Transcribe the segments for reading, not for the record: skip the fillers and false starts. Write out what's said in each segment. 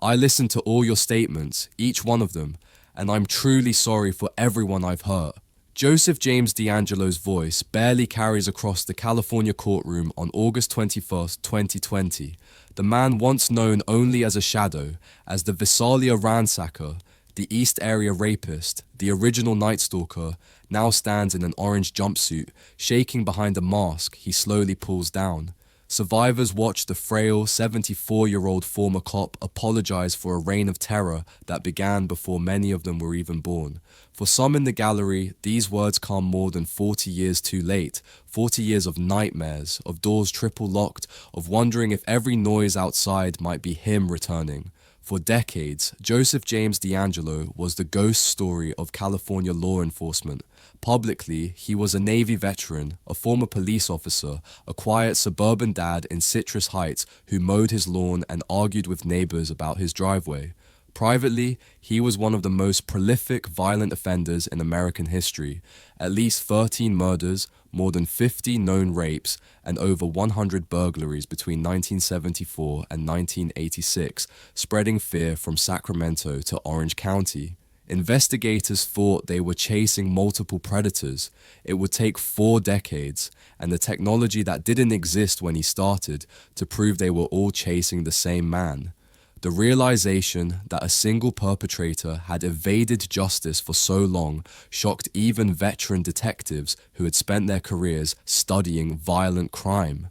I listened to all your statements, each one of them, and I'm truly sorry for everyone I've hurt. Joseph James DeAngelo's voice barely carries across the California courtroom on August 21st, 2020. The man once known only as a shadow, as the Visalia ransacker, the East Area rapist, the original Night Stalker, now stands in an orange jumpsuit, shaking behind a mask he slowly pulls down. Survivors watched the frail 74-year-old former cop apologize for a reign of terror that began before many of them were even born. For some in the gallery, these words come more than 40 years too late, 40 years of nightmares, of doors triple locked, of wondering if every noise outside might be him returning. For decades, Joseph James DeAngelo was the ghost story of California law enforcement. Publicly, he was a Navy veteran, a former police officer, a quiet suburban dad in Citrus Heights who mowed his lawn and argued with neighbors about his driveway. Privately, he was one of the most prolific violent offenders in American history. At least 13 murders, more than 50 known rapes, and over 100 burglaries between 1974 and 1986, spreading fear from Sacramento to Orange County. Investigators thought they were chasing multiple predators. It would take 4 decades, and the technology that didn't exist when he started, to prove they were all chasing the same man. The realization that a single perpetrator had evaded justice for so long shocked even veteran detectives who had spent their careers studying violent crime.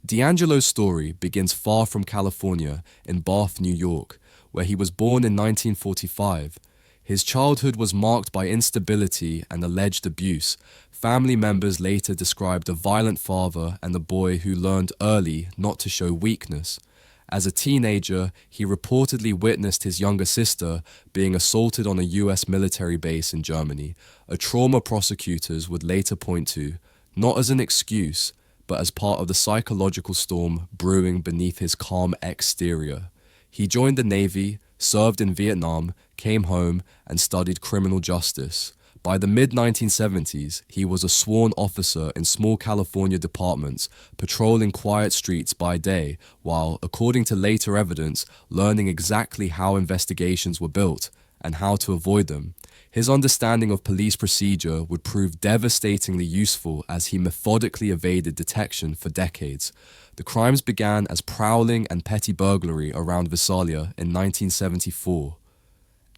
DeAngelo's story begins far from California in Bath, New York, where he was born in 1945. His childhood was marked by instability and alleged abuse. Family members later described a violent father and a boy who learned early not to show weakness. As a teenager, he reportedly witnessed his younger sister being assaulted on a US military base in Germany, a trauma prosecutors would later point to, not as an excuse, but as part of the psychological storm brewing beneath his calm exterior. He joined the Navy, served in Vietnam, came home, and studied criminal justice. By the mid-1970s, he was a sworn officer in small California departments, patrolling quiet streets by day, while, according to later evidence, learning exactly how investigations were built and how to avoid them. His understanding of police procedure would prove devastatingly useful as he methodically evaded detection for decades. The crimes began as prowling and petty burglary around Visalia in 1974.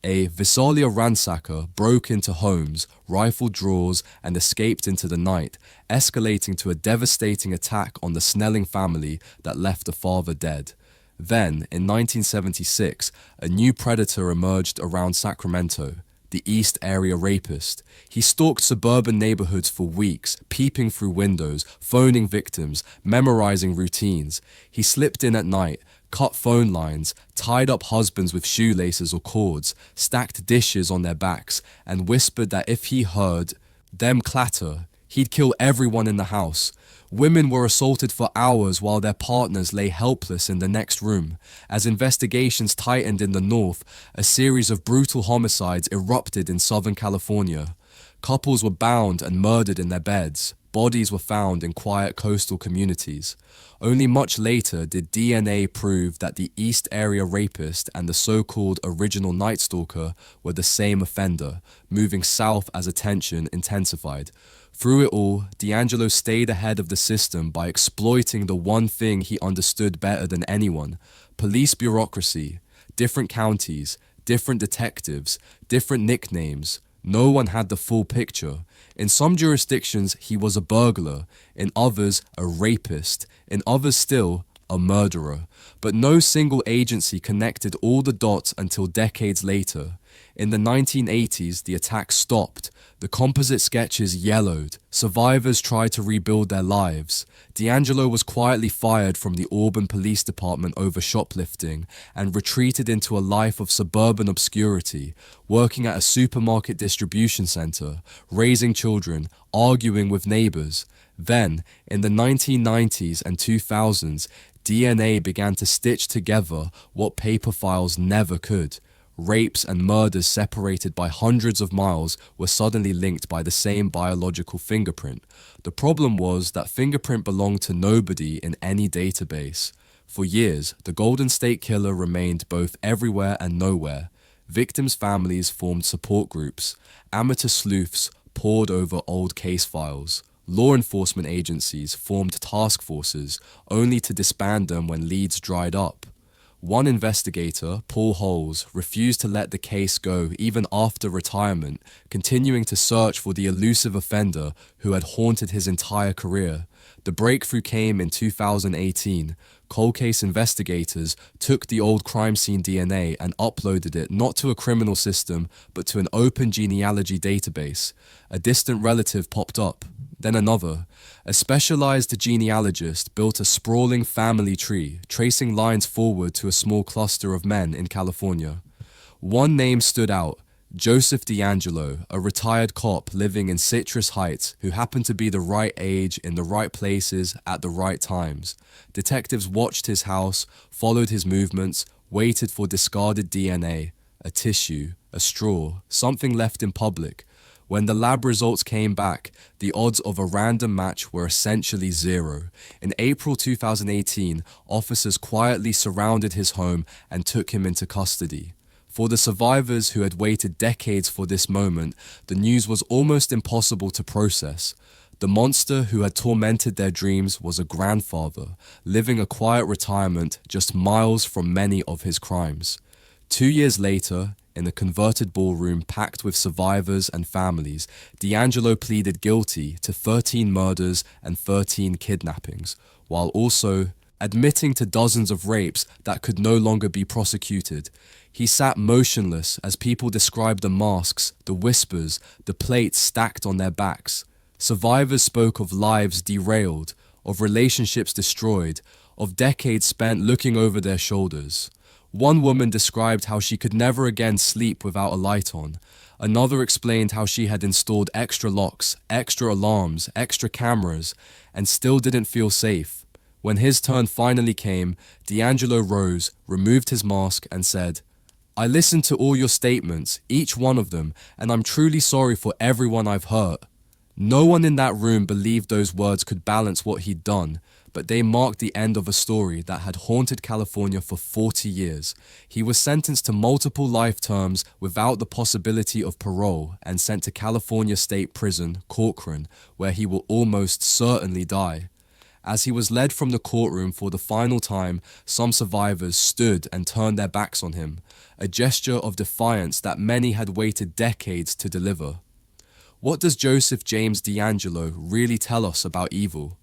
A Visalia ransacker broke into homes, rifled drawers, and escaped into the night, escalating to a devastating attack on the Snelling family that left the father dead. Then, in 1976, a new predator emerged around Sacramento, the East Area rapist. He stalked suburban neighborhoods for weeks, peeping through windows, phoning victims, memorizing routines. He slipped in at night, cut phone lines, tied up husbands with shoelaces or cords, stacked dishes on their backs, and whispered that if he heard them clatter, he'd kill everyone in the house. Women were assaulted for hours while their partners lay helpless in the next room. As investigations tightened in the north, a series of brutal homicides erupted in Southern California. Couples were bound and murdered in their beds. Bodies were found in quiet coastal communities. Only much later did DNA prove that the East Area rapist and the so-called original Night Stalker were the same offender, moving south as attention intensified. Through it all, DeAngelo stayed ahead of the system by exploiting the one thing he understood better than anyone: police bureaucracy, different counties, different detectives, different nicknames. No one had the full picture. In some jurisdictions, he was a burglar, in others, a rapist, in others still, a murderer. But no single agency connected all the dots until decades later. In the 1980s, the attack stopped. The composite sketches yellowed. Survivors tried to rebuild their lives. DeAngelo was quietly fired from the Auburn Police Department over shoplifting and retreated into a life of suburban obscurity, working at a supermarket distribution center, raising children, arguing with neighbors. Then, in the 1990s and 2000s, DNA began to stitch together what paper files never could. Rapes and murders separated by hundreds of miles were suddenly linked by the same biological fingerprint. The problem was that fingerprint belonged to nobody in any database. For years, the Golden State Killer remained both everywhere and nowhere. Victims' families formed support groups. Amateur sleuths pored over old case files. Law enforcement agencies formed task forces, only to disband them when leads dried up. One investigator, Paul Holes, refused to let the case go even after retirement, continuing to search for the elusive offender who had haunted his entire career. The breakthrough came in 2018. Cold case investigators took the old crime scene DNA and uploaded it not to a criminal system, but to an open genealogy database. A distant relative popped up, then another. A specialized genealogist built a sprawling family tree, tracing lines forward to a small cluster of men in California. One name stood out: Joseph DeAngelo, a retired cop living in Citrus Heights who happened to be the right age in the right places at the right times. Detectives watched his house, followed his movements, waited for discarded DNA, a tissue, a straw, something left in public. When the lab results came back, the odds of a random match were essentially zero. In April 2018, officers quietly surrounded his home and took him into custody. For the survivors who had waited decades for this moment, the news was almost impossible to process. The monster who had tormented their dreams was a grandfather, living a quiet retirement just miles from many of his crimes. 2 years later, in a converted ballroom packed with survivors and families, DeAngelo pleaded guilty to 13 murders and 13 kidnappings, while also admitting to dozens of rapes that could no longer be prosecuted. He sat motionless as people described the masks, the whispers, the plates stacked on their backs. Survivors spoke of lives derailed, of relationships destroyed, of decades spent looking over their shoulders. One woman described how she could never again sleep without a light on. Another explained how she had installed extra locks, extra alarms, extra cameras, and still didn't feel safe. When his turn finally came, DeAngelo rose, removed his mask, and said, "I listened to all your statements, each one of them, and I'm truly sorry for everyone I've hurt." No one in that room believed those words could balance what he'd done, but they marked the end of a story that had haunted California for 40 years. He was sentenced to multiple life terms without the possibility of parole and sent to California State Prison, Corcoran, where he will almost certainly die. As he was led from the courtroom for the final time, some survivors stood and turned their backs on him, a gesture of defiance that many had waited decades to deliver. What does Joseph James DeAngelo really tell us about evil?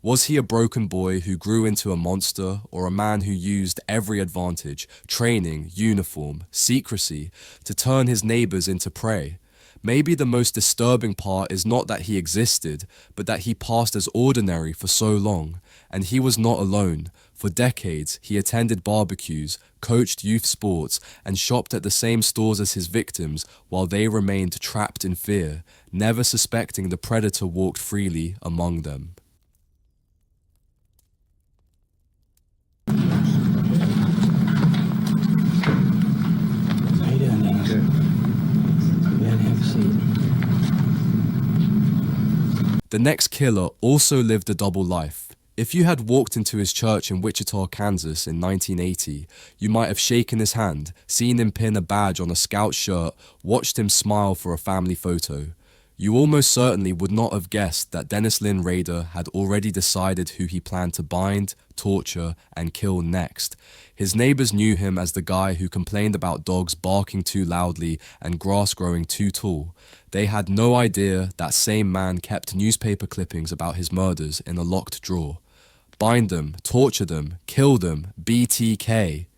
Was he a broken boy who grew into a monster, or a man who used every advantage, training, uniform, secrecy, to turn his neighbors into prey? Maybe the most disturbing part is not that he existed, but that he passed as ordinary for so long. And he was not alone. For decades, he attended barbecues, coached youth sports, and shopped at the same stores as his victims while they remained trapped in fear, never suspecting the predator walked freely among them. The next killer also lived a double life. If you had walked into his church in Wichita, Kansas in 1980, you might have shaken his hand, seen him pin a badge on a scout shirt, watched him smile for a family photo. You almost certainly would not have guessed that Dennis Lynn Rader had already decided who he planned to bind, torture, and kill next. His neighbors knew him as the guy who complained about dogs barking too loudly and grass growing too tall. They had no idea that same man kept newspaper clippings about his murders in a locked drawer. Bind them, torture them, kill them, BTK.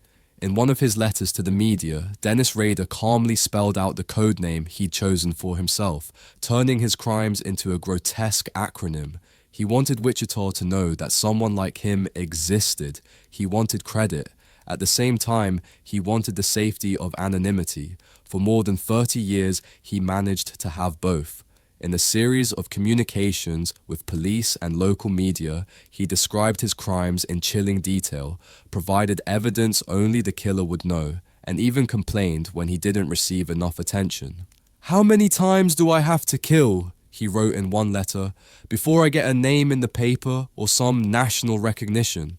In one of his letters to the media, Dennis Rader calmly spelled out the code name he'd chosen for himself, turning his crimes into a grotesque acronym. He wanted Wichita to know that someone like him existed. He wanted credit. At the same time, he wanted the safety of anonymity. For more than 30 years, he managed to have both. In a series of communications with police and local media, he described his crimes in chilling detail, provided evidence only the killer would know, and even complained when he didn't receive enough attention. "How many times do I have to kill?" he wrote in one letter, "before I get a name in the paper or some national recognition?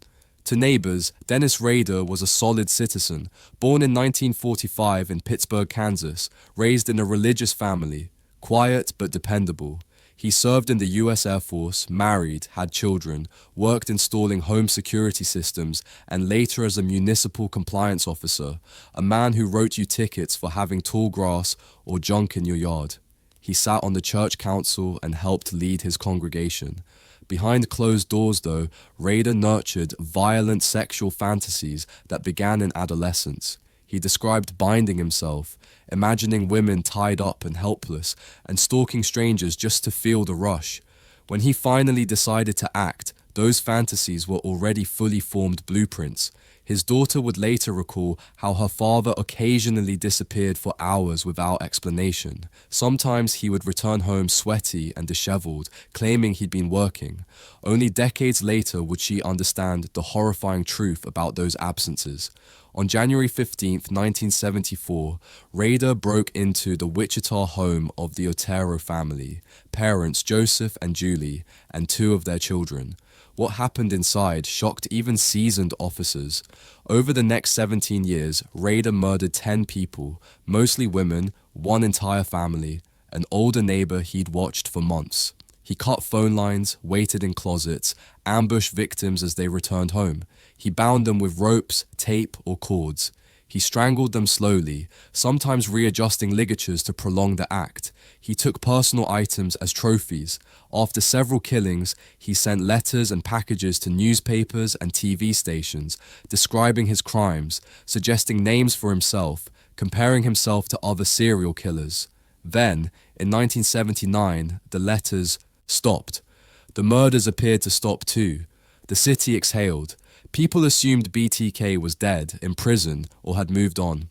To neighbors, Dennis Rader was a solid citizen, born in 1945 in Pittsburgh, Kansas, raised in a religious family, quiet but dependable. He served in the U.S. Air Force, married, had children, worked installing home security systems, and later as a municipal compliance officer, a man who wrote you tickets for having tall grass or junk in your yard. He sat on the church council and helped lead his congregation. Behind closed doors, though, Rader nurtured violent sexual fantasies that began in adolescence. He described binding himself, imagining women tied up and helpless, and stalking strangers just to feel the rush. When he finally decided to act, those fantasies were already fully formed blueprints. His daughter would later recall how her father occasionally disappeared for hours without explanation. Sometimes he would return home sweaty and disheveled, claiming he'd been working. Only decades later would she understand the horrifying truth about those absences. On January 15, 1974, Rader broke into the Wichita home of the Otero family, parents Joseph and Julie, and two of their children. What happened inside shocked even seasoned officers. Over the next 17 years, Rader murdered 10 people, mostly women, one entire family, an older neighbor he'd watched for months. He cut phone lines, waited in closets, ambushed victims as they returned home. He bound them with ropes, tape, or cords. He strangled them slowly, sometimes readjusting ligatures to prolong the act. He took personal items as trophies. After several killings, he sent letters and packages to newspapers and TV stations, describing his crimes, suggesting names for himself, comparing himself to other serial killers. Then, in 1979, the letters stopped. The murders appeared to stop too. The city exhaled. People assumed BTK was dead, in prison, or had moved on.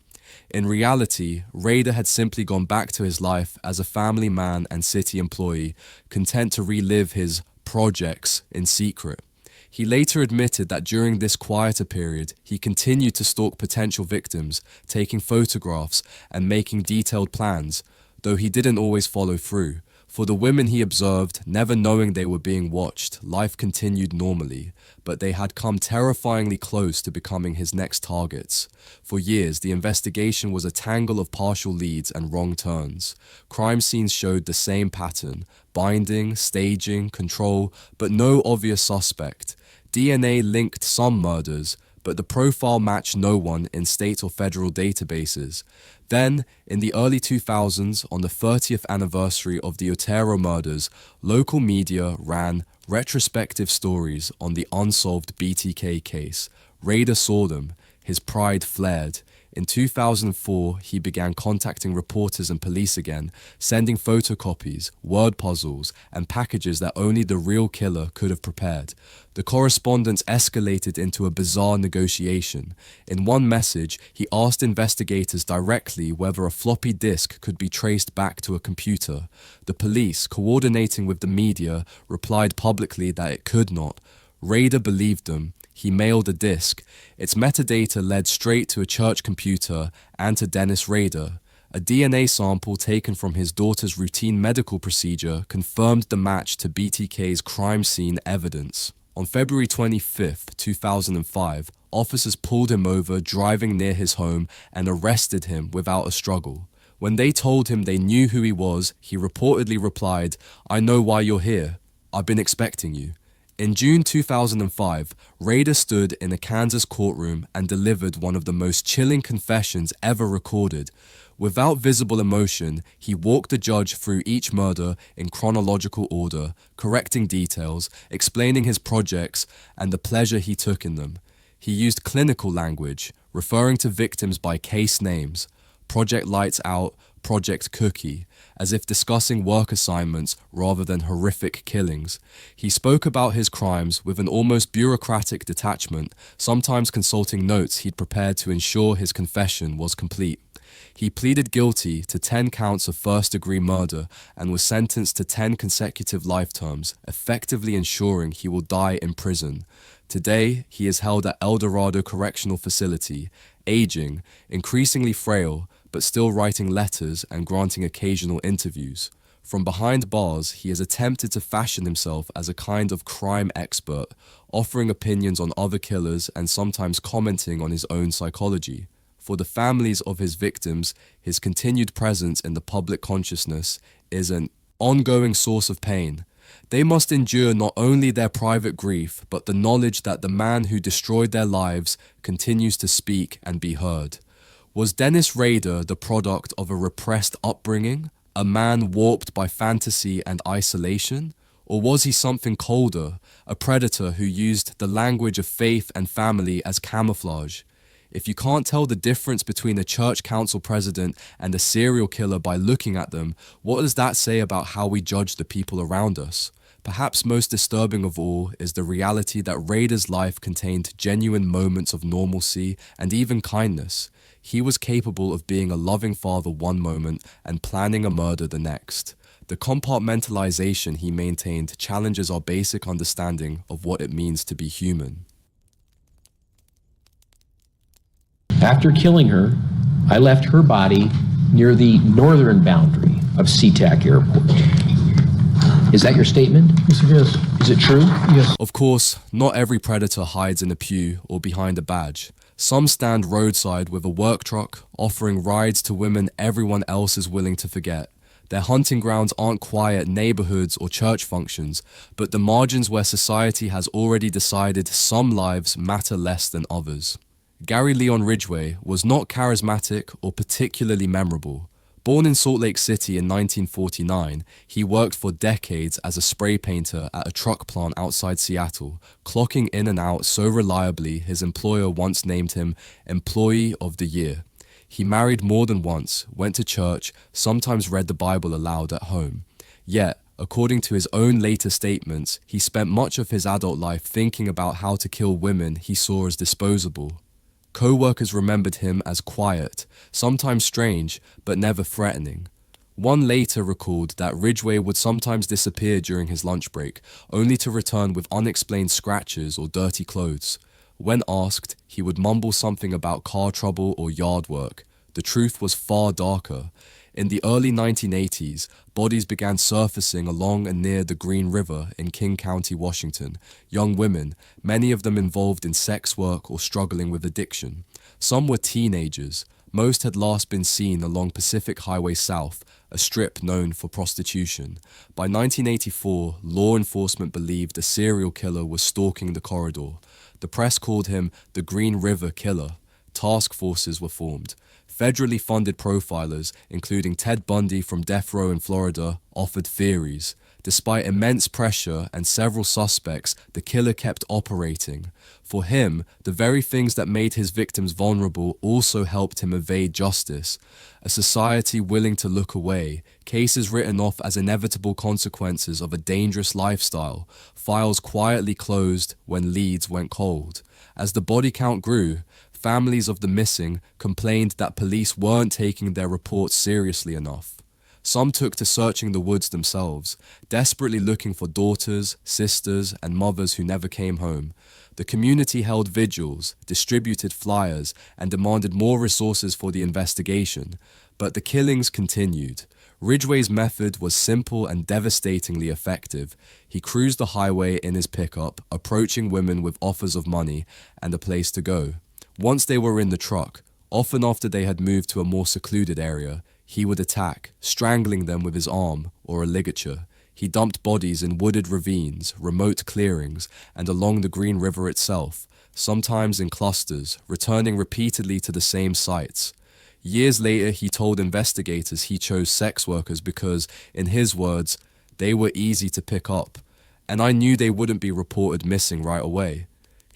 In reality, Rader had simply gone back to his life as a family man and city employee, content to relive his projects in secret. He later admitted that during this quieter period, he continued to stalk potential victims, taking photographs and making detailed plans, though he didn't always follow through. For the women he observed, never knowing they were being watched, life continued normally, but they had come terrifyingly close to becoming his next targets. For years, the investigation was a tangle of partial leads and wrong turns. Crime scenes showed the same pattern: binding, staging, control, but no obvious suspect. DNA linked some murders, but the profile matched no one in state or federal databases. Then, in the early 2000s, on the 30th anniversary of the Otero murders, local media ran retrospective stories on the unsolved BTK case. Rader saw them. His pride flared. In 2004, he began contacting reporters and police again, sending photocopies, word puzzles, and packages that only the real killer could have prepared. The correspondence escalated into a bizarre negotiation. In one message, he asked investigators directly whether a floppy disk could be traced back to a computer. The police, coordinating with the media, replied publicly that it could not. Rader believed them. He mailed a disk. Its metadata led straight to a church computer and to Dennis Rader. A DNA sample taken from his daughter's routine medical procedure confirmed the match to BTK's crime scene evidence. On February 25, 2005, officers pulled him over driving near his home and arrested him without a struggle. When they told him they knew who he was, he reportedly replied, "I know why you're here. I've been expecting you." In June 2005, Rader stood in a Kansas courtroom and delivered one of the most chilling confessions ever recorded. Without visible emotion, he walked the judge through each murder in chronological order, correcting details, explaining his projects, and the pleasure he took in them. He used clinical language, referring to victims by case names: Project Lights Out, Project Cookie, as if discussing work assignments rather than horrific killings. He spoke about his crimes with an almost bureaucratic detachment, sometimes consulting notes he'd prepared to ensure his confession was complete. He pleaded guilty to 10 counts of first-degree murder and was sentenced to 10 consecutive life terms, effectively ensuring he will die in prison. Today, he is held at El Dorado Correctional Facility, aging, increasingly frail, but still writing letters and granting occasional interviews. From behind bars, he has attempted to fashion himself as a kind of crime expert, offering opinions on other killers and sometimes commenting on his own psychology. For the families of his victims, his continued presence in the public consciousness is an ongoing source of pain. They must endure not only their private grief, but the knowledge that the man who destroyed their lives continues to speak and be heard. Was Dennis Rader the product of a repressed upbringing, a man warped by fantasy and isolation? Or was he something colder, a predator who used the language of faith and family as camouflage? If you can't tell the difference between a church council president and a serial killer by looking at them, what does that say about how we judge the people around us? Perhaps most disturbing of all is the reality that Rader's life contained genuine moments of normalcy and even kindness. He was capable of being a loving father one moment and planning a murder the next. The compartmentalization he maintained challenges our basic understanding of what it means to be human. After killing her, I left her body near the northern boundary of SeaTac Airport. Is that your statement? Yes, it is. Is it true? Yes. Of course, not every predator hides in a pew or behind a badge. Some stand roadside with a work truck, offering rides to women everyone else is willing to forget. Their hunting grounds aren't quiet neighborhoods or church functions, but the margins where society has already decided some lives matter less than others. Gary Leon Ridgway was not charismatic or particularly memorable. Born in Salt Lake City in 1949, he worked for decades as a spray painter at a truck plant outside Seattle, clocking in and out so reliably his employer once named him Employee of the Year. He married more than once, went to church, sometimes read the Bible aloud at home. Yet, according to his own later statements, he spent much of his adult life thinking about how to kill women he saw as disposable. Co-workers remembered him as quiet, sometimes strange, but never threatening. One later recalled that Ridgway would sometimes disappear during his lunch break, only to return with unexplained scratches or dirty clothes. When asked, he would mumble something about car trouble or yard work. The truth was far darker. In the early 1980s, bodies began surfacing along and near the Green River in King County, Washington. Young women, many of them involved in sex work or struggling with addiction. Some were teenagers. Most had last been seen along Pacific Highway South, a strip known for prostitution. By 1984, law enforcement believed a serial killer was stalking the corridor. The press called him the Green River Killer. Task forces were formed. Federally funded profilers, including Ted Bundy from death row in Florida, offered theories. Despite immense pressure and several suspects, the killer kept operating. For him, the very things that made his victims vulnerable also helped him evade justice. A society willing to look away, cases written off as inevitable consequences of a dangerous lifestyle, files quietly closed when leads went cold. As the body count grew, families of the missing complained that police weren't taking their reports seriously enough. Some took to searching the woods themselves, desperately looking for daughters, sisters, and mothers who never came home. The community held vigils, distributed flyers, and demanded more resources for the investigation. But the killings continued. Ridgway's method was simple and devastatingly effective. He cruised the highway in his pickup, approaching women with offers of money and a place to go. Once they were in the truck, often after they had moved to a more secluded area, he would attack, strangling them with his arm or a ligature. He dumped bodies in wooded ravines, remote clearings, and along the Green River itself, sometimes in clusters, returning repeatedly to the same sites. Years later, he told investigators he chose sex workers because, in his words, they were easy to pick up, and I knew they wouldn't be reported missing right away.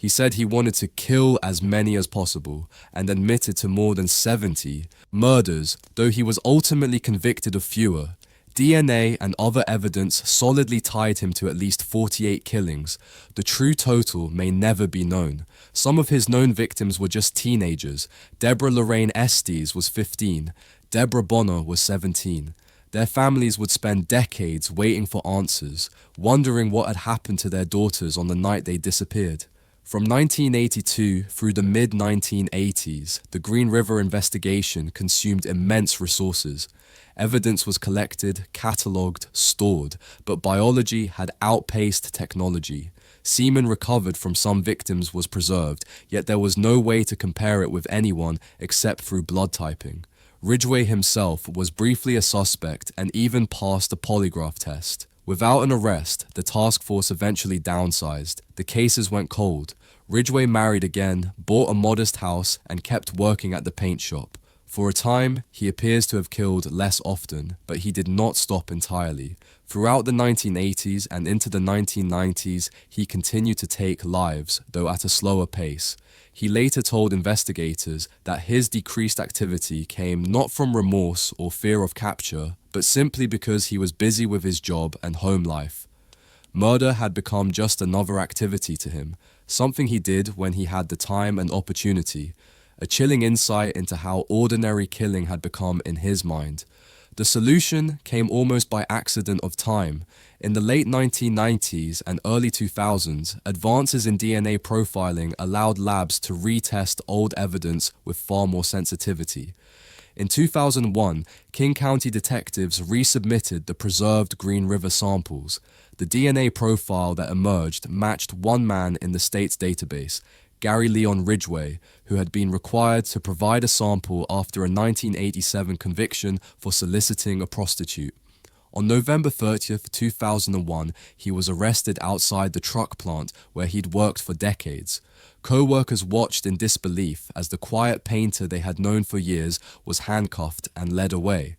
He said he wanted to kill as many as possible and admitted to more than 70 murders, though he was ultimately convicted of fewer. DNA and other evidence solidly tied him to at least 48 killings. The true total may never be known. Some of his known victims were just teenagers. Deborah Lorraine Estes was 15. Deborah Bonner was 17. Their families would spend decades waiting for answers, wondering what had happened to their daughters on the night they disappeared. From 1982 through the mid-1980s, the Green River investigation consumed immense resources. Evidence was collected, catalogued, stored, but biology had outpaced technology. Semen recovered from some victims was preserved, yet there was no way to compare it with anyone except through blood typing. Ridgway himself was briefly a suspect and even passed a polygraph test. Without an arrest, the task force eventually downsized. The cases went cold. Ridgway married again, bought a modest house, and kept working at the paint shop. For a time, he appears to have killed less often, but he did not stop entirely. Throughout the 1980s and into the 1990s, he continued to take lives, though at a slower pace. He later told investigators that his decreased activity came not from remorse or fear of capture, but simply because he was busy with his job and home life. Murder had become just another activity to him, something he did when he had the time and opportunity. A chilling insight into how ordinary killing had become in his mind. The solution came almost by accident of time. In the late 1990s and early 2000s, advances in DNA profiling allowed labs to retest old evidence with far more sensitivity. In 2001, King County detectives resubmitted the preserved Green River samples. The DNA profile that emerged matched one man in the state's database, Gary Leon Ridgway, who had been required to provide a sample after a 1987 conviction for soliciting a prostitute. On November 30th, 2001, he was arrested outside the truck plant where he'd worked for decades. Co-workers watched in disbelief as the quiet painter they had known for years was handcuffed and led away.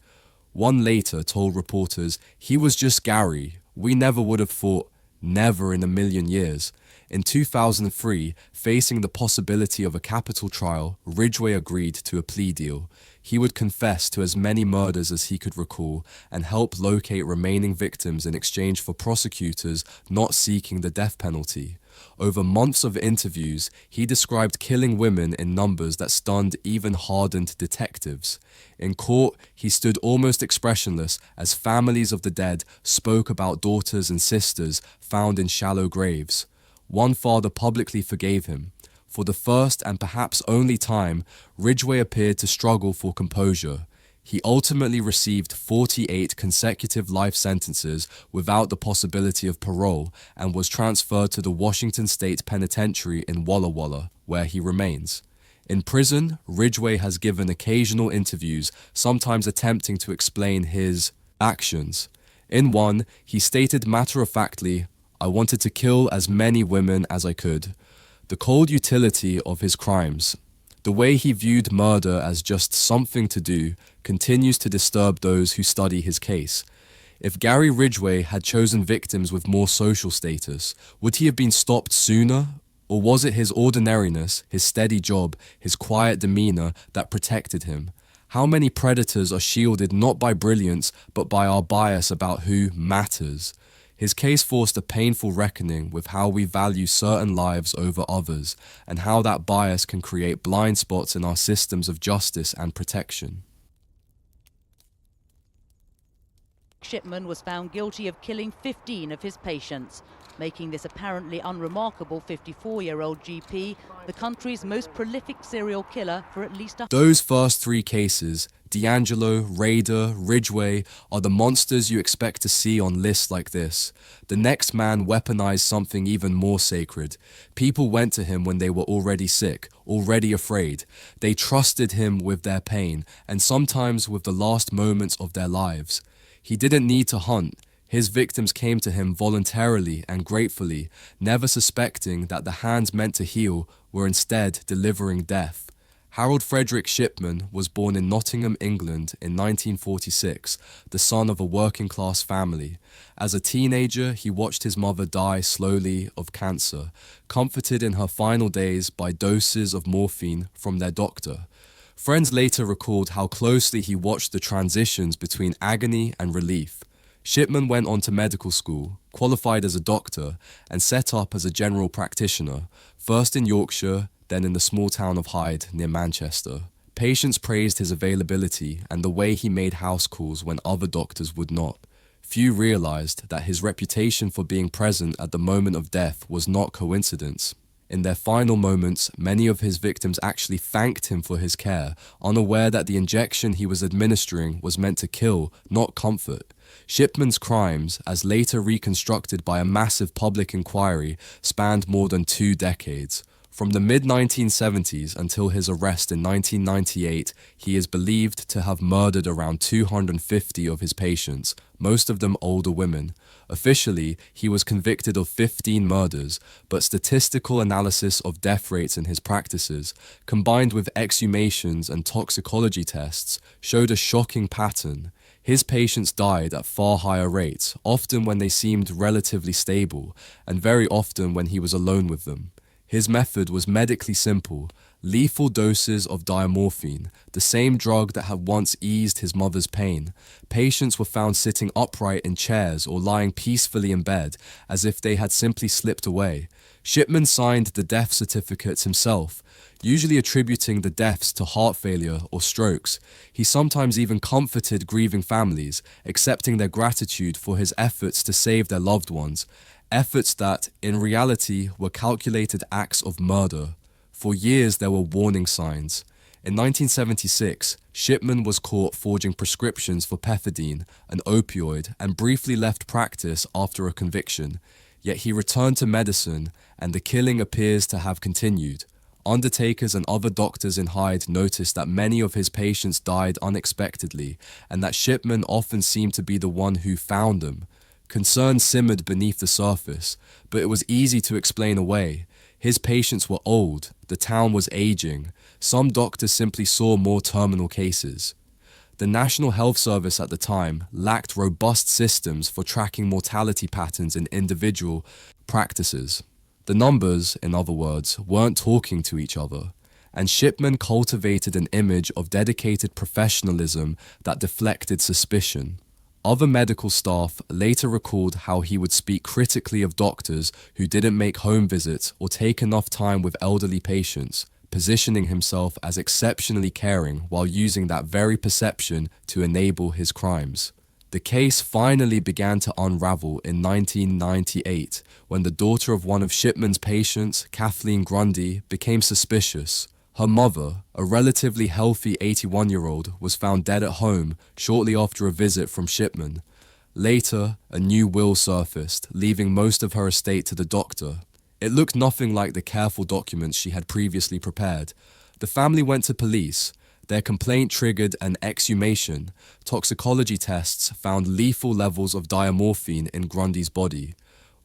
One later told reporters, "He was just Gary. We never would have thought, never in a million years." In 2003, facing the possibility of a capital trial, Ridgway agreed to a plea deal. He would confess to as many murders as he could recall and help locate remaining victims in exchange for prosecutors not seeking the death penalty. Over months of interviews, he described killing women in numbers that stunned even hardened detectives. In court, he stood almost expressionless as families of the dead spoke about daughters and sisters found in shallow graves. One father publicly forgave him. For the first and perhaps only time, Ridgway appeared to struggle for composure. He ultimately received 48 consecutive life sentences without the possibility of parole and was transferred to the Washington State Penitentiary in Walla Walla, where he remains. In prison, Ridgway has given occasional interviews, sometimes attempting to explain his actions. In one, he stated matter-of-factly, "I wanted to kill as many women as I could." The cold utility of his crimes, the way he viewed murder as just something to do, continues to disturb those who study his case. If Gary Ridgway had chosen victims with more social status, would he have been stopped sooner? Or was it his ordinariness, his steady job, his quiet demeanor that protected him? How many predators are shielded not by brilliance, but by our bias about who matters? His case forced a painful reckoning with how we value certain lives over others, and how that bias can create blind spots in our systems of justice and protection. Shipman was found guilty of killing 15 of his patients, making this apparently unremarkable 54-year-old GP the country's most prolific serial killer for at least Those first three cases, DeAngelo, Rader, Ridgway, are the monsters you expect to see on lists like this. The next man weaponized something even more sacred. People went to him when they were already sick, already afraid. They trusted him with their pain, and sometimes with the last moments of their lives. He didn't need to hunt. His victims came to him voluntarily and gratefully, never suspecting that the hands meant to heal were instead delivering death. Harold Frederick Shipman was born in Nottingham, England in 1946, the son of a working-class family. As a teenager, he watched his mother die slowly of cancer, comforted in her final days by doses of morphine from their doctor. Friends later recalled how closely he watched the transitions between agony and relief. Shipman went on to medical school, qualified as a doctor, and set up as a general practitioner, first in Yorkshire, then in the small town of Hyde near Manchester. Patients praised his availability and the way he made house calls when other doctors would not. Few realized that his reputation for being present at the moment of death was not coincidence. In their final moments, many of his victims actually thanked him for his care, unaware that the injection he was administering was meant to kill, not comfort. Shipman's crimes, as later reconstructed by a massive public inquiry, spanned more than 2 decades. From the mid-1970s until his arrest in 1998, he is believed to have murdered around 250 of his patients, most of them older women. Officially, he was convicted of 15 murders, but statistical analysis of death rates in his practices, combined with exhumations and toxicology tests, showed a shocking pattern. His patients died at far higher rates, often when they seemed relatively stable, and very often when he was alone with them. His method was medically simple: lethal doses of diamorphine, the same drug that had once eased his mother's pain. Patients were found sitting upright in chairs or lying peacefully in bed, as if they had simply slipped away. Shipman signed the death certificates himself, usually attributing the deaths to heart failure or strokes. He sometimes even comforted grieving families, accepting their gratitude for his efforts to save their loved ones. Efforts that, in reality, were calculated acts of murder. For years, there were warning signs. In 1976, Shipman was caught forging prescriptions for pethidine, an opioid, and briefly left practice after a conviction. Yet he returned to medicine, and the killing appears to have continued. Undertakers and other doctors in Hyde noticed that many of his patients died unexpectedly, and that Shipman often seemed to be the one who found them. Concern simmered beneath the surface, but it was easy to explain away. His patients were old, the town was aging, some doctors simply saw more terminal cases. The National Health Service at the time lacked robust systems for tracking mortality patterns in individual practices. The numbers, in other words, weren't talking to each other, and Shipman cultivated an image of dedicated professionalism that deflected suspicion. Other medical staff later recalled how he would speak critically of doctors who didn't make home visits or take enough time with elderly patients, positioning himself as exceptionally caring while using that very perception to enable his crimes. The case finally began to unravel in 1998 when the daughter of one of Shipman's patients, Kathleen Grundy, became suspicious. Her mother, a relatively healthy 81-year-old, was found dead at home shortly after a visit from Shipman. Later, a new will surfaced, leaving most of her estate to the doctor. It looked nothing like the careful documents she had previously prepared. The family went to police. Their complaint triggered an exhumation. Toxicology tests found lethal levels of diamorphine in Grundy's body.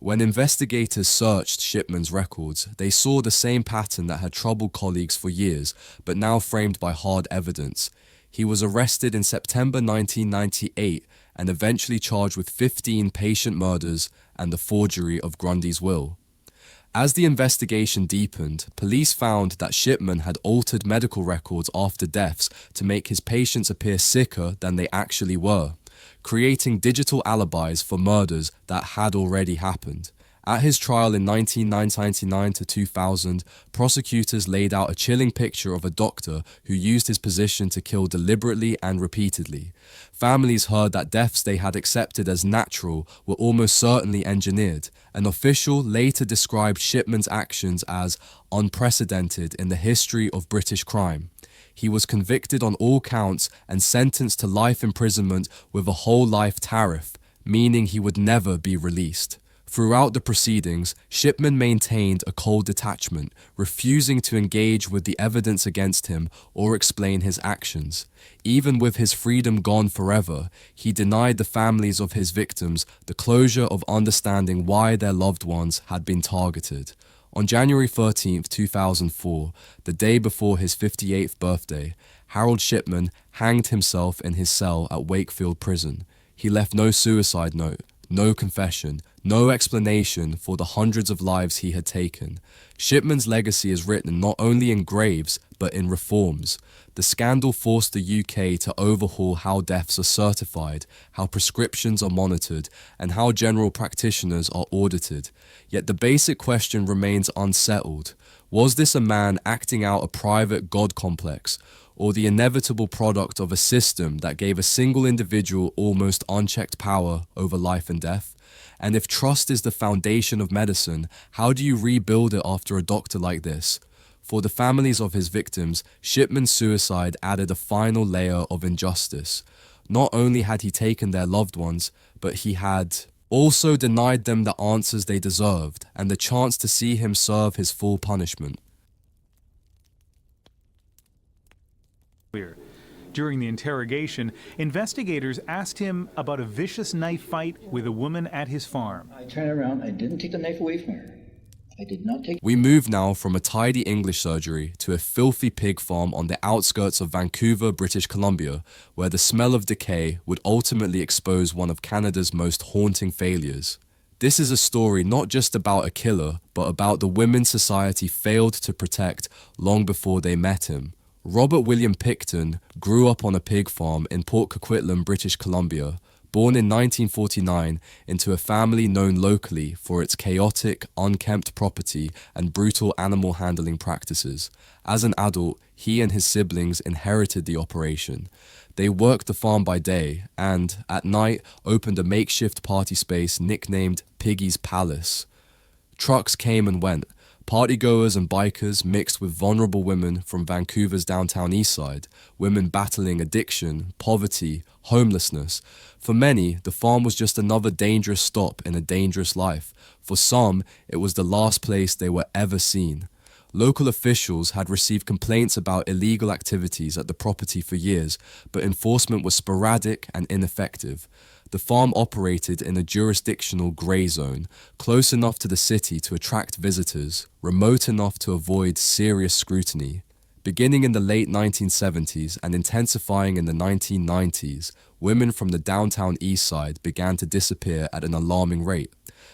When investigators searched Shipman's records, they saw the same pattern that had troubled colleagues for years, but now framed by hard evidence. He was arrested in September 1998 and eventually charged with 15 patient murders and the forgery of Grundy's will. As the investigation deepened, police found that Shipman had altered medical records after deaths to make his patients appear sicker than they actually were, creating digital alibis for murders that had already happened. At his trial in 1999 to 2000, prosecutors laid out a chilling picture of a doctor who used his position to kill deliberately and repeatedly. Families heard that deaths they had accepted as natural were almost certainly engineered. An official later described Shipman's actions as unprecedented in the history of British crime. He was convicted on all counts and sentenced to life imprisonment with a whole life tariff, meaning he would never be released. Throughout the proceedings, Shipman maintained a cold detachment, refusing to engage with the evidence against him or explain his actions. Even with his freedom gone forever, he denied the families of his victims the closure of understanding why their loved ones had been targeted. On January 13, 2004, the day before his 58th birthday, Harold Shipman hanged himself in his cell at Wakefield Prison. He left no suicide note, no confession, no explanation for the hundreds of lives he had taken. Shipman's legacy is written not only in graves, but in reforms. The scandal forced the UK to overhaul how deaths are certified, how prescriptions are monitored, and how general practitioners are audited. Yet the basic question remains unsettled. Was this a man acting out a private God complex, or the inevitable product of a system that gave a single individual almost unchecked power over life and death? And if trust is the foundation of medicine, how do you rebuild it after a doctor like this? For the families of his victims, Shipman's suicide added a final layer of injustice. Not only had he taken their loved ones, but he had also denied them the answers they deserved and the chance to see him serve his full punishment. During the interrogation, investigators asked him about a vicious knife fight with a woman at his farm. I turned around, I didn't take the knife away from her. I did not take. We move now from a tidy English surgery to a filthy pig farm on the outskirts of Vancouver, British Columbia, where the smell of decay would ultimately expose one of Canada's most haunting failures. This is a story not just about a killer, but about the women society failed to protect long before they met him. Robert William Picton grew up on a pig farm in Port Coquitlam, British Columbia, born in 1949 into a family known locally for its chaotic, unkempt property and brutal animal handling practices. As an adult, he and his siblings inherited the operation. They worked the farm by day and, at night, opened a makeshift party space nicknamed Piggy's Palace. Trucks came and went. Partygoers and bikers mixed with vulnerable women from Vancouver's downtown east side, women battling addiction, poverty, homelessness. For many, the farm was just another dangerous stop in a dangerous life. For some, it was the last place they were ever seen. Local officials had received complaints about illegal activities at the property for years, but enforcement was sporadic and ineffective. The farm operated in a jurisdictional grey zone, close enough to the city to attract visitors, remote enough to avoid serious scrutiny. Beginning in the late 1970s and intensifying in the 1990s, women from the downtown east side began to disappear at an alarming rate.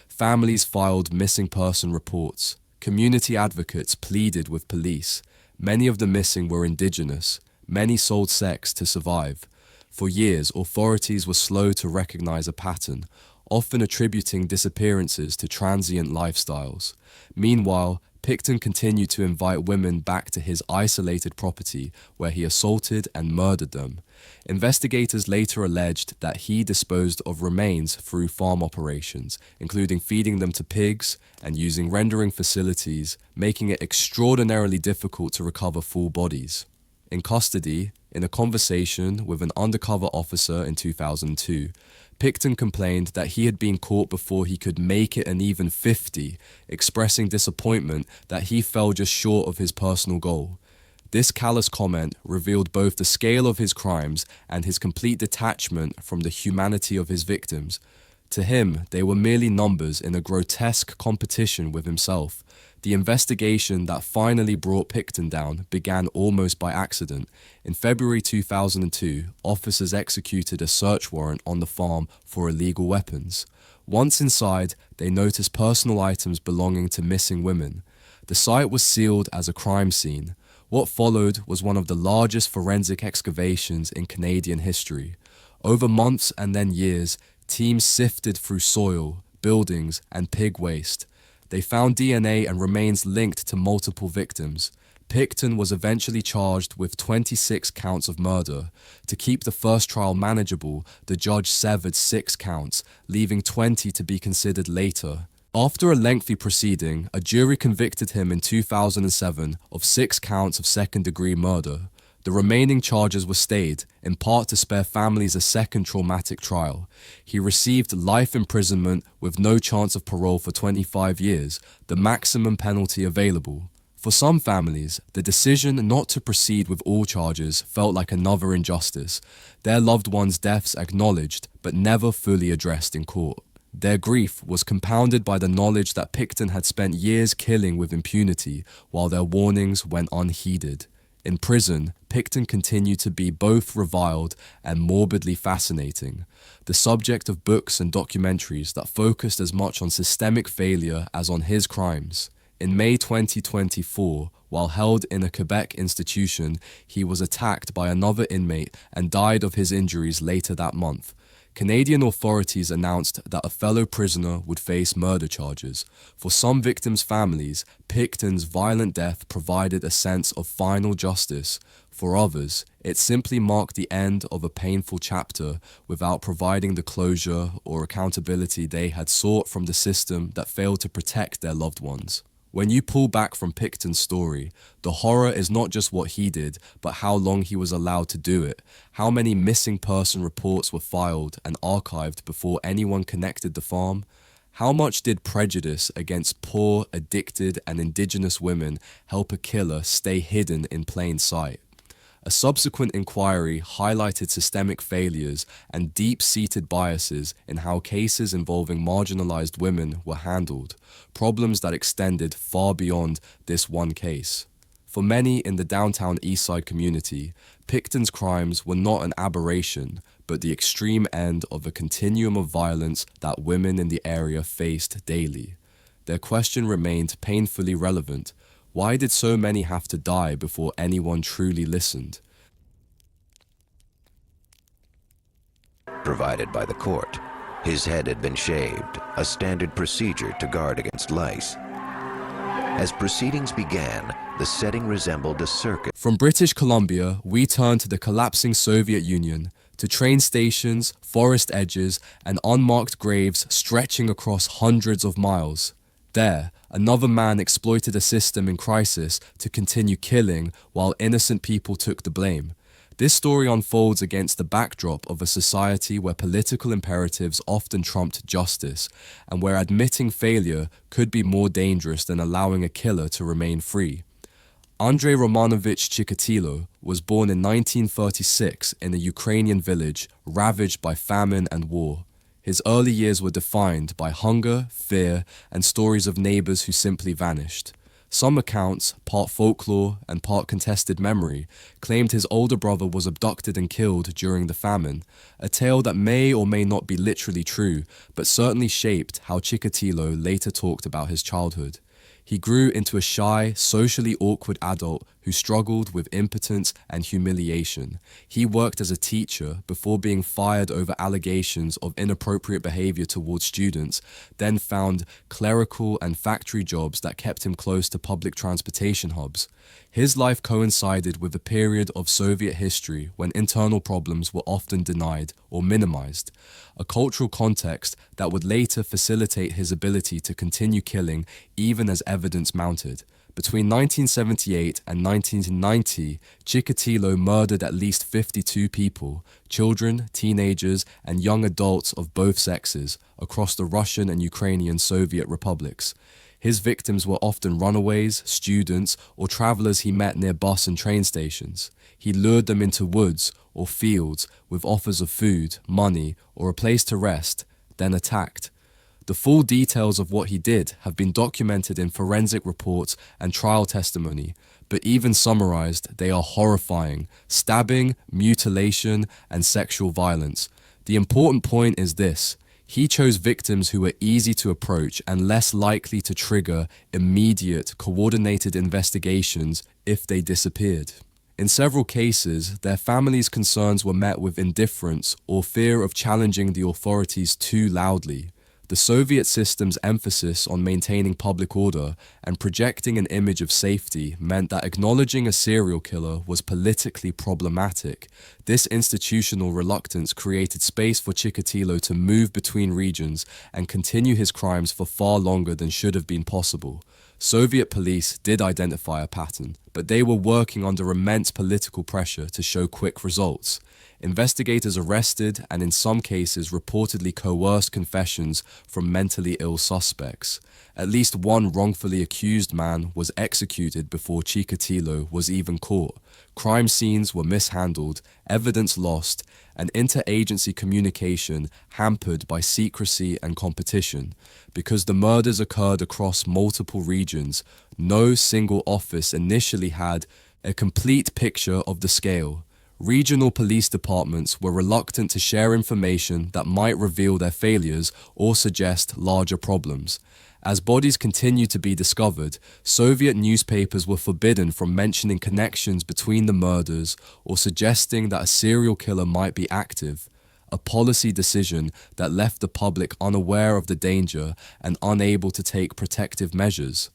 Families filed missing person reports. Community advocates pleaded with police. Many of the missing were indigenous. Many sold sex to survive. For years, authorities were slow to recognize a pattern, often attributing disappearances to transient lifestyles. Meanwhile, Picton continued to invite women back to his isolated property where he assaulted and murdered them. Investigators later alleged that he disposed of remains through farm operations, including feeding them to pigs and using rendering facilities, making it extraordinarily difficult to recover full bodies. In custody, in a conversation with an undercover officer in 2002, Picton complained that he had been caught before he could make it an even 50, expressing disappointment that he fell just short of his personal goal. This callous comment revealed both the scale of his crimes and his complete detachment from the humanity of his victims. To him, they were merely numbers in a grotesque competition with himself. The investigation that finally brought Picton down began almost by accident. In February 2002, officers executed a search warrant on the farm for illegal weapons. Once inside, they noticed personal items belonging to missing women. The site was sealed as a crime scene. What followed was one of the largest forensic excavations in Canadian history. Over months and then years, teams sifted through soil, buildings, and pig waste. They found DNA and remains linked to multiple victims. Picton was eventually charged with 26 counts of murder. To keep the first trial manageable, the judge severed 6 counts, leaving 20 to be considered later. After a lengthy proceeding, a jury convicted him in 2007 of 6 counts of second-degree murder. The remaining charges were stayed, in part to spare families a second traumatic trial. He received life imprisonment with no chance of parole for 25 years, the maximum penalty available. For some families, the decision not to proceed with all charges felt like another injustice, their loved ones' deaths acknowledged but never fully addressed in court. Their grief was compounded by the knowledge that Picton had spent years killing with impunity while their warnings went unheeded. In prison, Picton continued to be both reviled and morbidly fascinating, the subject of books and documentaries that focused as much on systemic failure as on his crimes. In May 2024, while held in a Quebec institution, he was attacked by another inmate and died of his injuries later that month. Canadian authorities announced that a fellow prisoner would face murder charges. For some victims' families, Picton's violent death provided a sense of final justice. For others, it simply marked the end of a painful chapter without providing the closure or accountability they had sought from the system that failed to protect their loved ones. When you pull back from Picton's story, the horror is not just what he did, but how long he was allowed to do it, how many missing person reports were filed and archived before anyone connected the farm. How much did prejudice against poor, addicted, and indigenous women help a killer stay hidden in plain sight? A subsequent inquiry highlighted systemic failures and deep-seated biases in how cases involving marginalized women were handled, problems that extended far beyond this one case. For many in the downtown Eastside community, Picton's crimes were not an aberration, but the extreme end of a continuum of violence that women in the area faced daily. Their question remained painfully relevant. Why did so many have to die before anyone truly listened? Provided by the court. His head had been shaved, a standard procedure to guard against lice. As proceedings began, the setting resembled a circus. From British Columbia, we turn to the collapsing Soviet Union, to train stations, forest edges, and unmarked graves stretching across hundreds of miles. There, another man exploited a system in crisis to continue killing while innocent people took the blame. This story unfolds against the backdrop of a society where political imperatives often trumped justice, and where admitting failure could be more dangerous than allowing a killer to remain free. Andrei Romanovich Chikatilo was born in 1936 in a Ukrainian village ravaged by famine and war. His early years were defined by hunger, fear, and stories of neighbors who simply vanished. Some accounts, part folklore and part contested memory, claimed his older brother was abducted and killed during the famine, a tale that may or may not be literally true, but certainly shaped how Chikatilo later talked about his childhood. He grew into a shy, socially awkward adult who struggled with impotence and humiliation. He worked as a teacher before being fired over allegations of inappropriate behavior towards students, then found clerical and factory jobs that kept him close to public transportation hubs. His life coincided with a period of Soviet history when internal problems were often denied or minimized, a cultural context that would later facilitate his ability to continue killing even as evidence mounted. Between 1978 and 1990, Chikatilo murdered at least 52 people, children, teenagers, and young adults of both sexes, across the Russian and Ukrainian Soviet republics. His victims were often runaways, students, or travelers he met near bus and train stations. He lured them into woods or fields with offers of food, money, or a place to rest, then attacked. The full details of what he did have been documented in forensic reports and trial testimony, but even summarized, they are horrifying: stabbing, mutilation, and sexual violence. The important point is this: he chose victims who were easy to approach and less likely to trigger immediate, coordinated investigations if they disappeared. In several cases, their families' concerns were met with indifference or fear of challenging the authorities too loudly. The Soviet system's emphasis on maintaining public order and projecting an image of safety meant that acknowledging a serial killer was politically problematic. This institutional reluctance created space for Chikatilo to move between regions and continue his crimes for far longer than should have been possible. Soviet police did identify a pattern, but they were working under immense political pressure to show quick results. Investigators arrested and in some cases reportedly coerced confessions from mentally ill suspects. At least one wrongfully accused man was executed before Chikatilo was even caught. Crime scenes were mishandled, evidence lost, and interagency communication hampered by secrecy and competition. Because the murders occurred across multiple regions, no single office initially had a complete picture of the scale. Regional police departments were reluctant to share information that might reveal their failures or suggest larger problems. As bodies continued to be discovered, Soviet newspapers were forbidden from mentioning connections between the murders or suggesting that a serial killer might be active. a policy decision that left the public unaware of the danger and unable to take protective measures.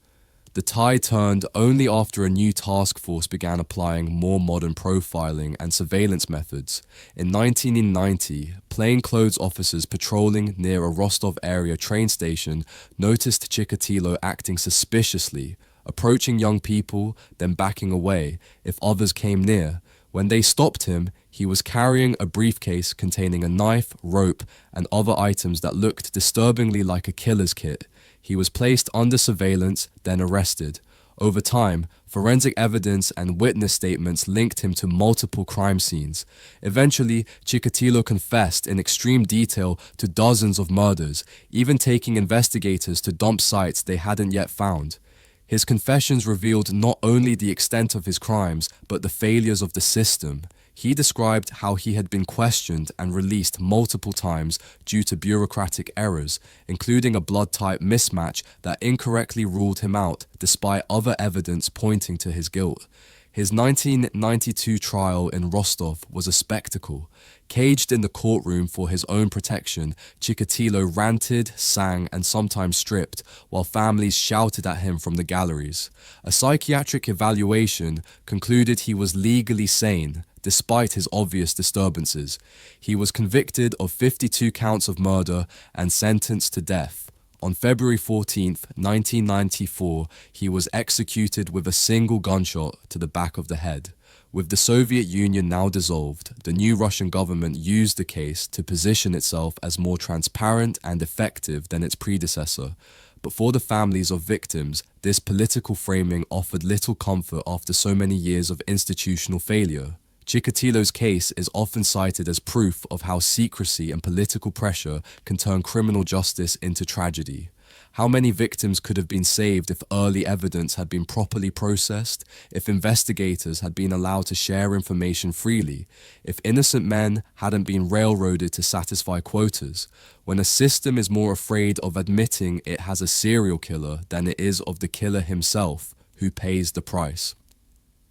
The tide turned only after a new task force began applying more modern profiling and surveillance methods. In 1990, plainclothes officers patrolling near a Rostov area train station noticed Chikatilo acting suspiciously, approaching young people, then backing away if others came near. When they stopped him, he was carrying a briefcase containing a knife, rope, and other items that looked disturbingly like a killer's kit. He was placed under surveillance, then arrested. Over time, forensic evidence and witness statements linked him to multiple crime scenes. Eventually, Chikatilo confessed in extreme detail to dozens of murders, even taking investigators to dump sites they hadn't yet found. His confessions revealed not only the extent of his crimes, but the failures of the system. He described how he had been questioned and released multiple times due to bureaucratic errors, including a blood type mismatch that incorrectly ruled him out despite other evidence pointing to his guilt. His 1992 trial in Rostov was a spectacle. Caged in the courtroom for his own protection, Chikatilo ranted, sang, and sometimes stripped, while families shouted at him from the galleries. A psychiatric evaluation concluded he was legally sane, despite his obvious disturbances. He was convicted of 52 counts of murder and sentenced to death. On February 14, 1994, he was executed with a single gunshot to the back of the head. With the Soviet Union now dissolved, the new Russian government used the case to position itself as more transparent and effective than its predecessor. But for the families of victims, this political framing offered little comfort after so many years of institutional failure. Chikatilo's case is often cited as proof of how secrecy and political pressure can turn criminal justice into tragedy. How many victims could have been saved if early evidence had been properly processed, if investigators had been allowed to share information freely, if innocent men hadn't been railroaded to satisfy quotas? When a system is more afraid of admitting it has a serial killer than it is of the killer himself, who pays the price?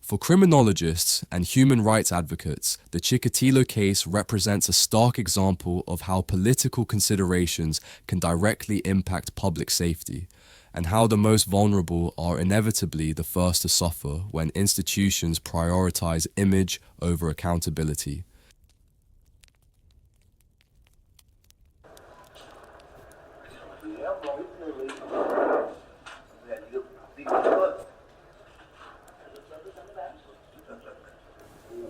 For criminologists and human rights advocates, the Chikatilo case represents a stark example of how political considerations can directly impact public safety, and how the most vulnerable are inevitably the first to suffer when institutions prioritize image over accountability.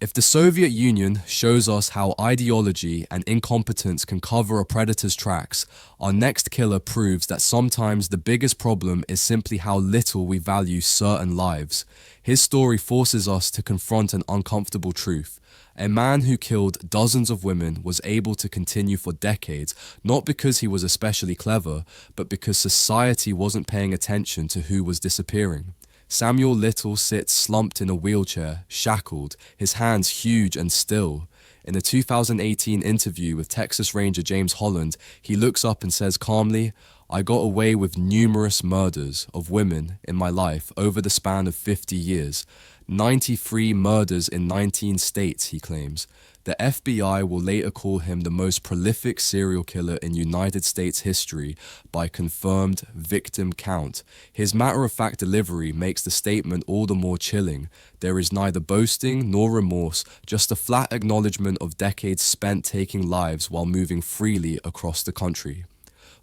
If the Soviet Union shows us how ideology and incompetence can cover a predator's tracks, our next killer proves that sometimes the biggest problem is simply how little we value certain lives. His story forces us to confront an uncomfortable truth. A man who killed dozens of women was able to continue for decades, not because he was especially clever, but because society wasn't paying attention to who was disappearing. Samuel Little sits slumped in a wheelchair, shackled, his hands huge and still. In a 2018 interview with Texas Ranger James Holland, he looks up and says calmly, "I got away with numerous murders of women in my life over the span of 50 years. 93 murders in 19 states, he claims. The FBI will later call him the most prolific serial killer in United States history by confirmed victim count. His matter-of-fact delivery makes the statement all the more chilling. There is neither boasting nor remorse, just a flat acknowledgement of decades spent taking lives while moving freely across the country."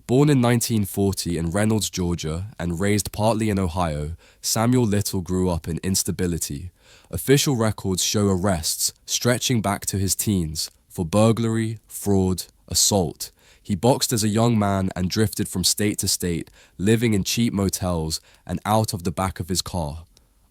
Born in 1940 in Reynolds, Georgia, and raised partly in Ohio, Samuel Little grew up in instability. Official records show arrests stretching back to his teens for burglary, fraud, assault. He boxed as a young man and drifted from state to state, living in cheap motels and out of the back of his car.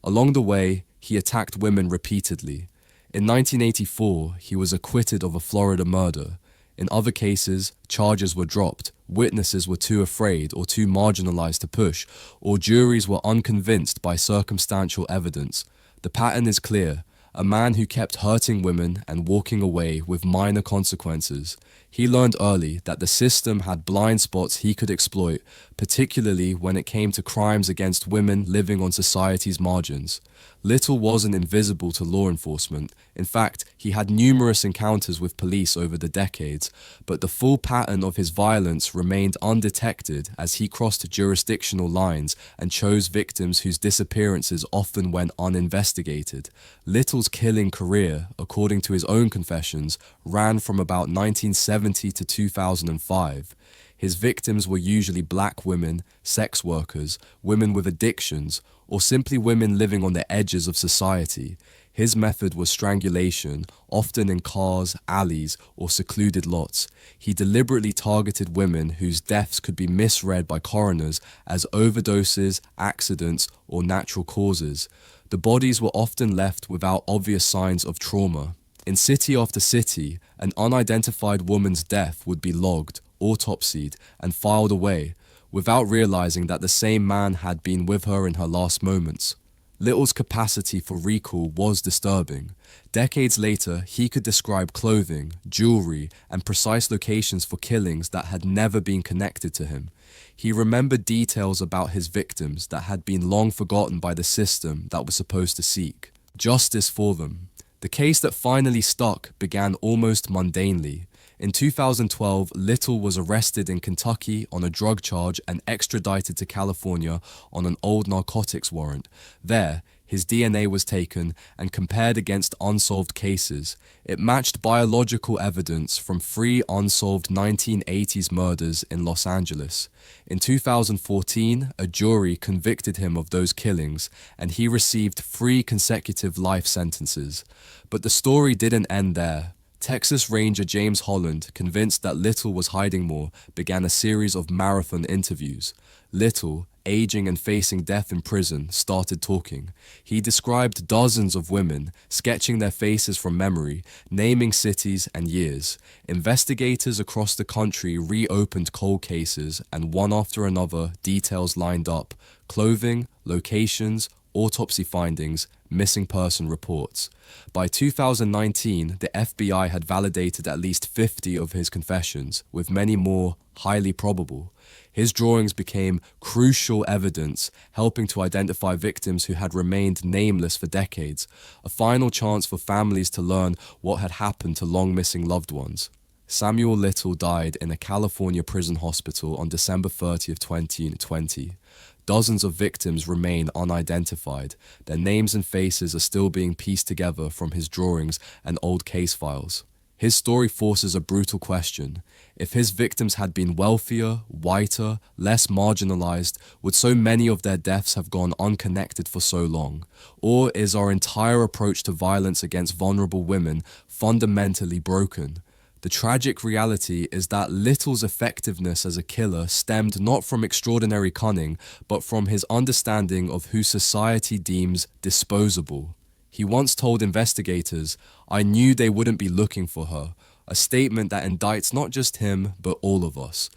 Along the way, he attacked women repeatedly. In 1984, he was acquitted of a Florida murder. In other cases, charges were dropped, witnesses were too afraid or too marginalized to push, or juries were unconvinced by circumstantial evidence. The pattern is clear: a man who kept hurting women and walking away with minor consequences. He learned early that the system had blind spots he could exploit, particularly when it came to crimes against women living on society's margins. Little wasn't invisible to law enforcement. In fact, he had numerous encounters with police over the decades, but the full pattern of his violence remained undetected as he crossed jurisdictional lines and chose victims whose disappearances often went uninvestigated. Little's killing career, according to his own confessions, ran from about 1970 to 2005. His victims were usually black women, sex workers, women with addictions, or simply women living on the edges of society. His method was strangulation, often in cars, alleys, or secluded lots. He deliberately targeted women whose deaths could be misread by coroners as overdoses, accidents, or natural causes. The bodies were often left without obvious signs of trauma. In city after city, an unidentified woman's death would be logged, autopsied, and filed away, without realizing that the same man had been with her in her last moments. Little's capacity for recall was disturbing. Decades later, he could describe clothing, jewelry, and precise locations for killings that had never been connected to him. He remembered details about his victims that had been long forgotten by the system that was supposed to seek justice for them. The case that finally stuck began almost mundanely. In 2012, Little was arrested in Kentucky on a drug charge and extradited to California on an old narcotics warrant. There, his DNA was taken and compared against unsolved cases. It matched biological evidence from 3 unsolved 1980s murders in Los Angeles. In 2014, a jury convicted him of those killings, and he received 3 consecutive life sentences. But the story didn't end there. Texas Ranger James Holland, convinced that Little was hiding more, began a series of marathon interviews. Little, aging and facing death in prison, started talking. He described dozens of women, sketching their faces from memory, naming cities and years. Investigators across the country reopened cold cases, and one after another, details lined up: clothing, locations, autopsy findings, missing person reports. By 2019, the FBI had validated at least 50 of his confessions, with many more highly probable. His drawings became crucial evidence, helping to identify victims who had remained nameless for decades, a final chance for families to learn what had happened to long-missing loved ones. Samuel Little died in a California prison hospital on December 30th, 2020. Dozens of victims remain unidentified. Their names and faces are still being pieced together from his drawings and old case files. His story forces a brutal question. If his victims had been wealthier, whiter, less marginalized, would so many of their deaths have gone unconnected for so long? Or is our entire approach to violence against vulnerable women fundamentally broken? The tragic reality is that Little's effectiveness as a killer stemmed not from extraordinary cunning, but from his understanding of who society deems disposable. He once told investigators, "I knew they wouldn't be looking for her," a statement that indicts not just him, but all of us.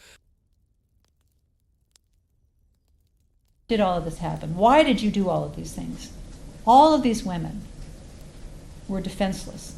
Did all of this happen? Why did you do all of these things? All of these women were defenseless.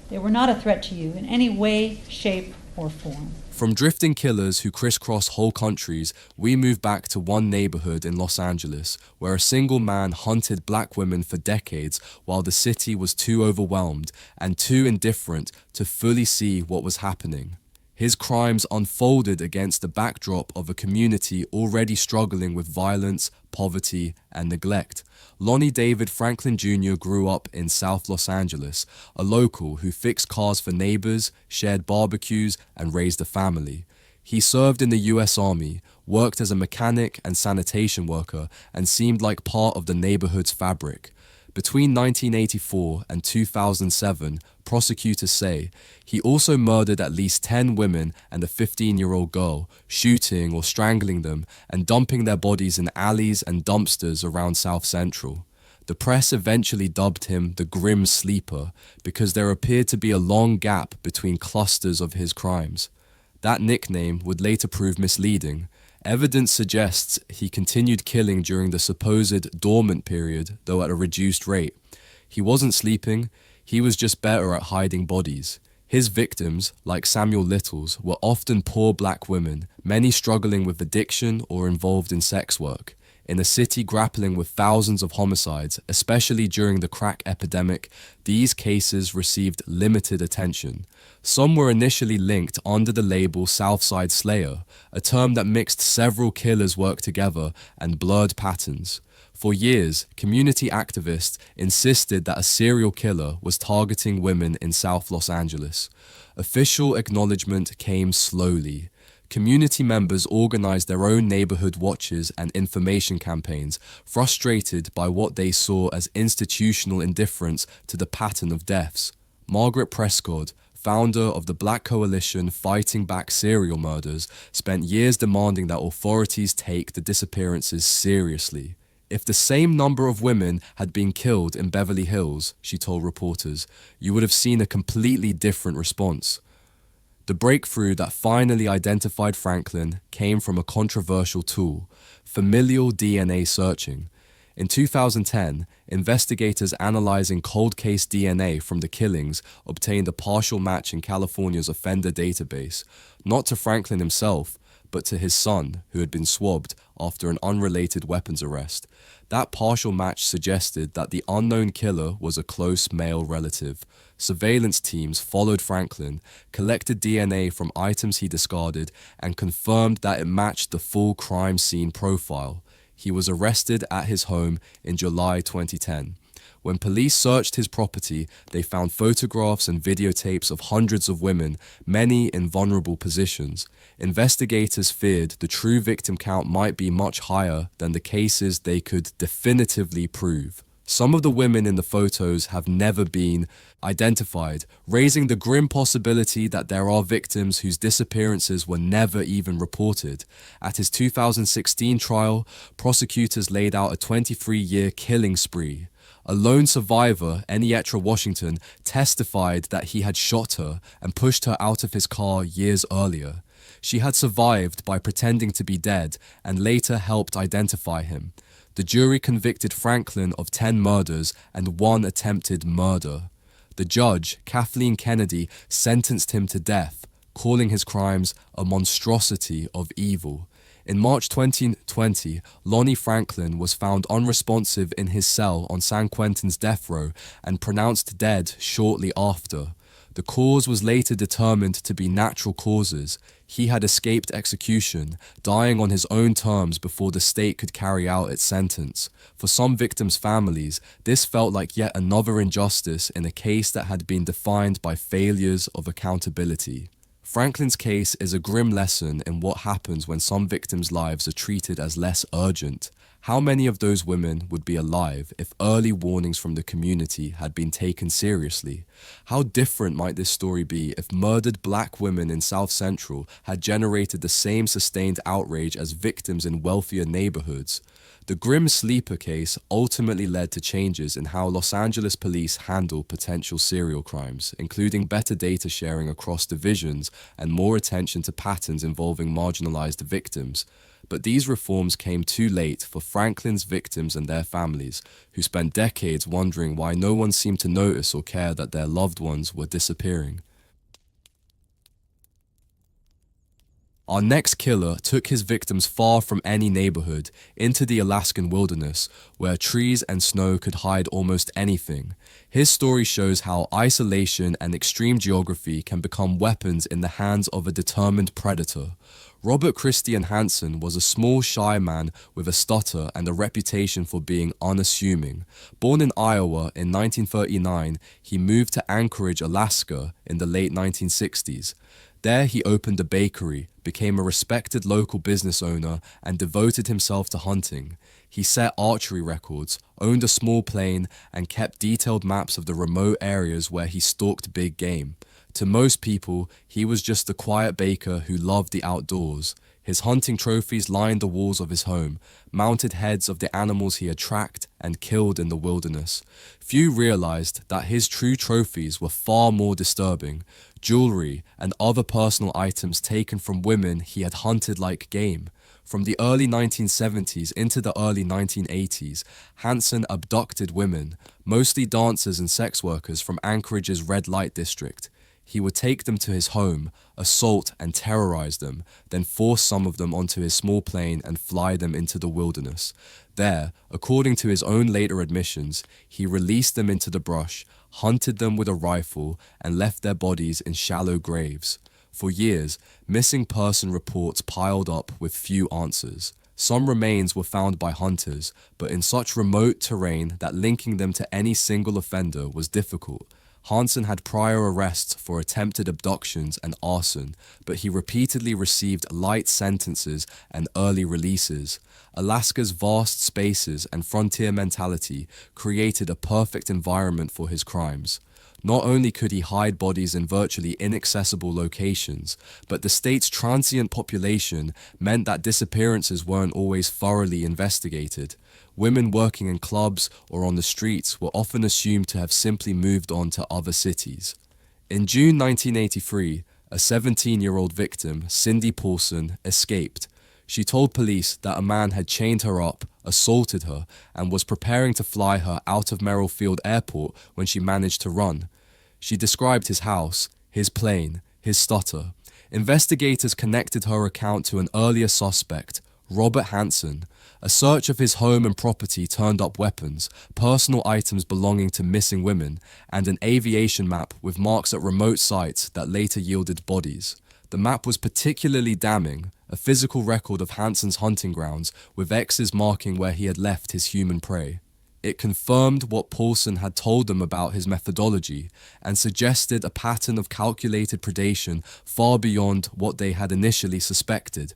They were not a threat to you in any way, shape, or form. From drifting killers who crisscross whole countries, we move back to one neighborhood in Los Angeles, where a single man hunted black women for decades while the city was too overwhelmed and too indifferent to fully see what was happening. His crimes unfolded against the backdrop of a community already struggling with violence, poverty, and neglect. Lonnie David Franklin Jr. grew up in South Los Angeles, a local who fixed cars for neighbors, shared barbecues, and raised a family. He served in the U.S. Army, worked as a mechanic and sanitation worker, and seemed like part of the neighborhood's fabric. Between 1984 and 2007, prosecutors say, he also murdered at least 10 women and a 15-year-old girl, shooting or strangling them and dumping their bodies in alleys and dumpsters around South Central. The press eventually dubbed him the Grim Sleeper because there appeared to be a long gap between clusters of his crimes. That nickname would later prove misleading. Evidence suggests he continued killing during the supposed dormant period, though at a reduced rate. He wasn't sleeping, he was just better at hiding bodies. His victims, like Samuel Little's, were often poor black women, many struggling with addiction or involved in sex work. In a city grappling with thousands of homicides, especially during the crack epidemic, these cases received limited attention. Some were initially linked under the label Southside Slayer, a term that mixed several killers' work together and blurred patterns. For years, community activists insisted that a serial killer was targeting women in South Los Angeles. Official acknowledgement came slowly. Community members organized their own neighborhood watches and information campaigns, frustrated by what they saw as institutional indifference to the pattern of deaths. Margaret Prescott, founder of the Black Coalition Fighting Back Serial Murders, spent years demanding that authorities take the disappearances seriously. If the same number of women had been killed in Beverly Hills, she told reporters, you would have seen a completely different response. The breakthrough that finally identified Franklin came from a controversial tool, familial DNA searching. In 2010, investigators analyzing cold case DNA from the killings obtained a partial match in California's offender database, not to Franklin himself, but to his son, who had been swabbed after an unrelated weapons arrest. That partial match suggested that the unknown killer was a close male relative. Surveillance teams followed Franklin, collected DNA from items he discarded, and confirmed that it matched the full crime scene profile. He was arrested at his home in July 2010. When police searched his property, they found photographs and videotapes of hundreds of women, many in vulnerable positions. Investigators feared the true victim count might be much higher than the cases they could definitively prove. Some of the women in the photos have never been identified, raising the grim possibility that there are victims whose disappearances were never even reported. At his 2016 trial, prosecutors laid out a 23-year killing spree. A lone survivor, Enietra Washington, testified that he had shot her and pushed her out of his car years earlier. She had survived by pretending to be dead and later helped identify him. The jury convicted Franklin of 10 murders and 1 attempted murder. The judge, Kathleen Kennedy, sentenced him to death, calling his crimes a monstrosity of evil. In March 2020, Lonnie Franklin was found unresponsive in his cell on San Quentin's death row and pronounced dead shortly after. The cause was later determined to be natural causes. He had escaped execution, dying on his own terms before the state could carry out its sentence. For some victims' families, this felt like yet another injustice in a case that had been defined by failures of accountability. Franklin's case is a grim lesson in what happens when some victims' lives are treated as less urgent. How many of those women would be alive if early warnings from the community had been taken seriously? How different might this story be if murdered black women in South Central had generated the same sustained outrage as victims in wealthier neighborhoods? The Grim Sleeper case ultimately led to changes in how Los Angeles police handle potential serial crimes, including better data sharing across divisions and more attention to patterns involving marginalized victims. But these reforms came too late for Franklin's victims and their families, who spent decades wondering why no one seemed to notice or care that their loved ones were disappearing. Our next killer took his victims far from any neighborhood, into the Alaskan wilderness, where trees and snow could hide almost anything. His story shows how isolation and extreme geography can become weapons in the hands of a determined predator. Robert Christian Hansen was a small, shy man with a stutter and a reputation for being unassuming. Born in Iowa in 1939, he moved to Anchorage, Alaska in the late 1960s. There he opened a bakery, became a respected local business owner, and devoted himself to hunting. He set archery records, owned a small plane, and kept detailed maps of the remote areas where he stalked big game. To most people, he was just a quiet baker who loved the outdoors. His hunting trophies lined the walls of his home, mounted heads of the animals he had tracked and killed in the wilderness. Few realized that his true trophies were far more disturbing: jewelry and other personal items taken from women he had hunted like game. From the early 1970s into the early 1980s, Hansen abducted women, mostly dancers and sex workers from Anchorage's red light district. He would take them to his home, assault and terrorize them, then force some of them onto his small plane and fly them into the wilderness. There, according to his own later admissions, he released them into the brush, hunted them with a rifle, and left their bodies in shallow graves. For years, missing person reports piled up with few answers. Some remains were found by hunters, but in such remote terrain that linking them to any single offender was difficult. Hansen had prior arrests for attempted abductions and arson, but he repeatedly received light sentences and early releases. Alaska's vast spaces and frontier mentality created a perfect environment for his crimes. Not only could he hide bodies in virtually inaccessible locations, but the state's transient population meant that disappearances weren't always thoroughly investigated. Women working in clubs or on the streets were often assumed to have simply moved on to other cities. In June 1983, a 17-year-old victim, Cindy Paulson, escaped. She told police that a man had chained her up, assaulted her, and was preparing to fly her out of Merrill Field Airport when she managed to run. She described his house, his plane, his stutter. Investigators connected her account to an earlier suspect, Robert Hansen. A search of his home and property turned up weapons, personal items belonging to missing women, and an aviation map with marks at remote sites that later yielded bodies. The map was particularly damning, a physical record of Hansen's hunting grounds with X's marking where he had left his human prey. It confirmed what Paulson had told them about his methodology and suggested a pattern of calculated predation far beyond what they had initially suspected.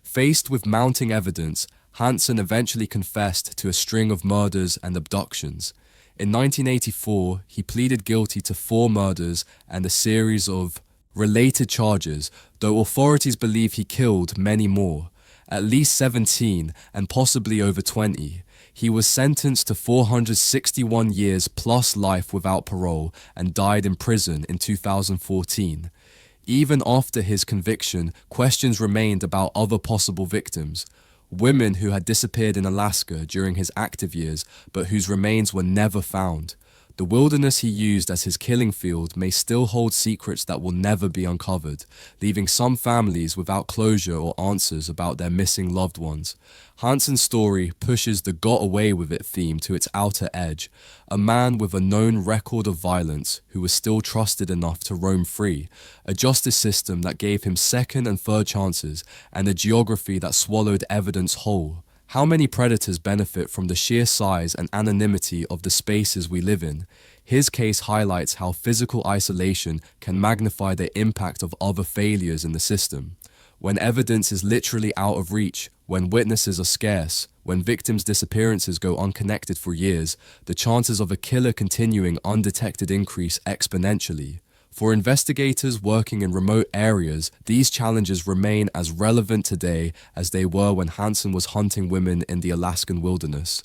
Faced with mounting evidence, Hansen eventually confessed to a string of murders and abductions. In 1984, he pleaded guilty to 4 murders and a series of related charges, though authorities believe he killed many more, at least 17 and possibly over 20. He was sentenced to 461 years plus life without parole and died in prison in 2014. Even after his conviction, questions remained about other possible victims. Women who had disappeared in Alaska during his active years, but whose remains were never found. The wilderness he used as his killing field may still hold secrets that will never be uncovered, leaving some families without closure or answers about their missing loved ones. Hansen's story pushes the got away with it theme to its outer edge, a man with a known record of violence who was still trusted enough to roam free, a justice system that gave him second and third chances, and a geography that swallowed evidence whole. How many predators benefit from the sheer size and anonymity of the spaces we live in? His case highlights how physical isolation can magnify the impact of other failures in the system. When evidence is literally out of reach, when witnesses are scarce, when victims' disappearances go unconnected for years, the chances of a killer continuing undetected increase exponentially. For investigators working in remote areas, these challenges remain as relevant today as they were when Hansen was hunting women in the Alaskan wilderness.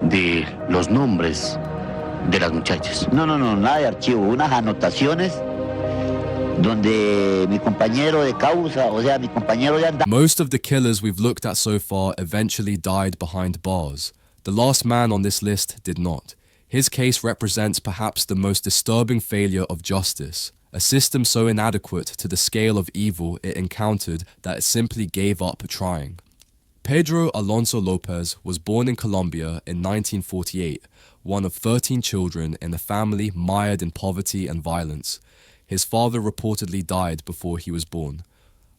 De los nombres de las muchachas. No, nada de archivo, unas anotaciones donde mi compañero de causa, o sea, mi compañero de andar. Most of the killers we've looked at so far eventually died behind bars. The last man on this list did not. His case represents perhaps the most disturbing failure of justice, a system so inadequate to the scale of evil it encountered that it simply gave up trying. Pedro Alonso Lopez was born in Colombia in 1948, one of 13 children in a family mired in poverty and violence. His father reportedly died before he was born.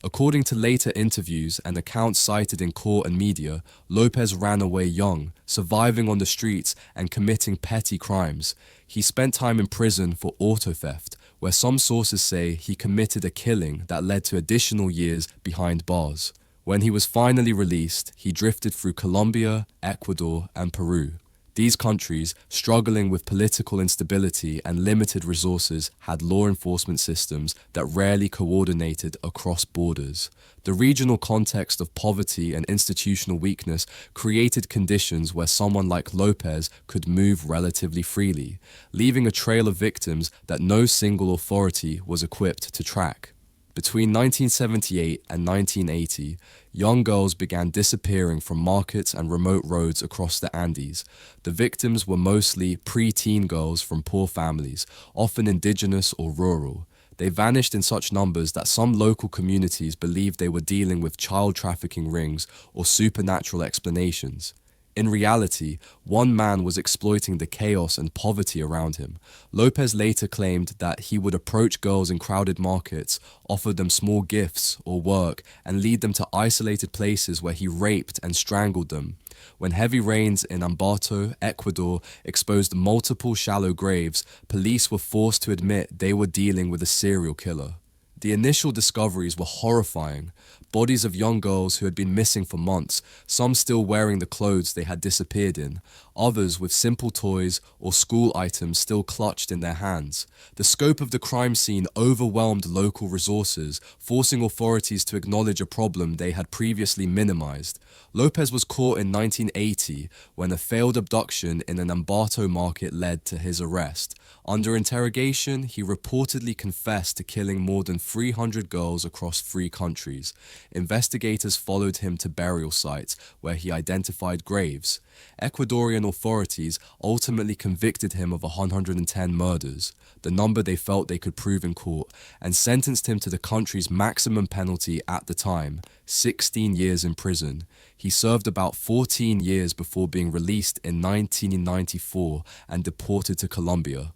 According to later interviews and accounts cited in court and media, Lopez ran away young, surviving on the streets and committing petty crimes. He spent time in prison for auto theft, where some sources say he committed a killing that led to additional years behind bars. When he was finally released, he drifted through Colombia, Ecuador, and Peru. These countries, struggling with political instability and limited resources, had law enforcement systems that rarely coordinated across borders. The regional context of poverty and institutional weakness created conditions where someone like Lopez could move relatively freely, leaving a trail of victims that no single authority was equipped to track. Between 1978 and 1980, young girls began disappearing from markets and remote roads across the Andes. The victims were mostly pre-teen girls from poor families, often indigenous or rural. They vanished in such numbers that some local communities believed they were dealing with child trafficking rings or supernatural explanations. In reality, one man was exploiting the chaos and poverty around him. Lopez later claimed that he would approach girls in crowded markets, offer them small gifts or work, and lead them to isolated places where he raped and strangled them. When heavy rains in Ambato, Ecuador, exposed multiple shallow graves, police were forced to admit they were dealing with a serial killer. The initial discoveries were horrifying. Bodies of young girls who had been missing for months, some still wearing the clothes they had disappeared in, others with simple toys or school items still clutched in their hands. The scope of the crime scene overwhelmed local resources, forcing authorities to acknowledge a problem they had previously minimized. Lopez was caught in 1980 when a failed abduction in an Ambato market led to his arrest. Under interrogation, he reportedly confessed to killing more than 300 girls across 3 countries. Investigators followed him to burial sites where he identified graves. Ecuadorian authorities ultimately convicted him of 110 murders, the number they felt they could prove in court, and sentenced him to the country's maximum penalty at the time, 16 years in prison. He served about 14 years before being released in 1994 and deported to Colombia.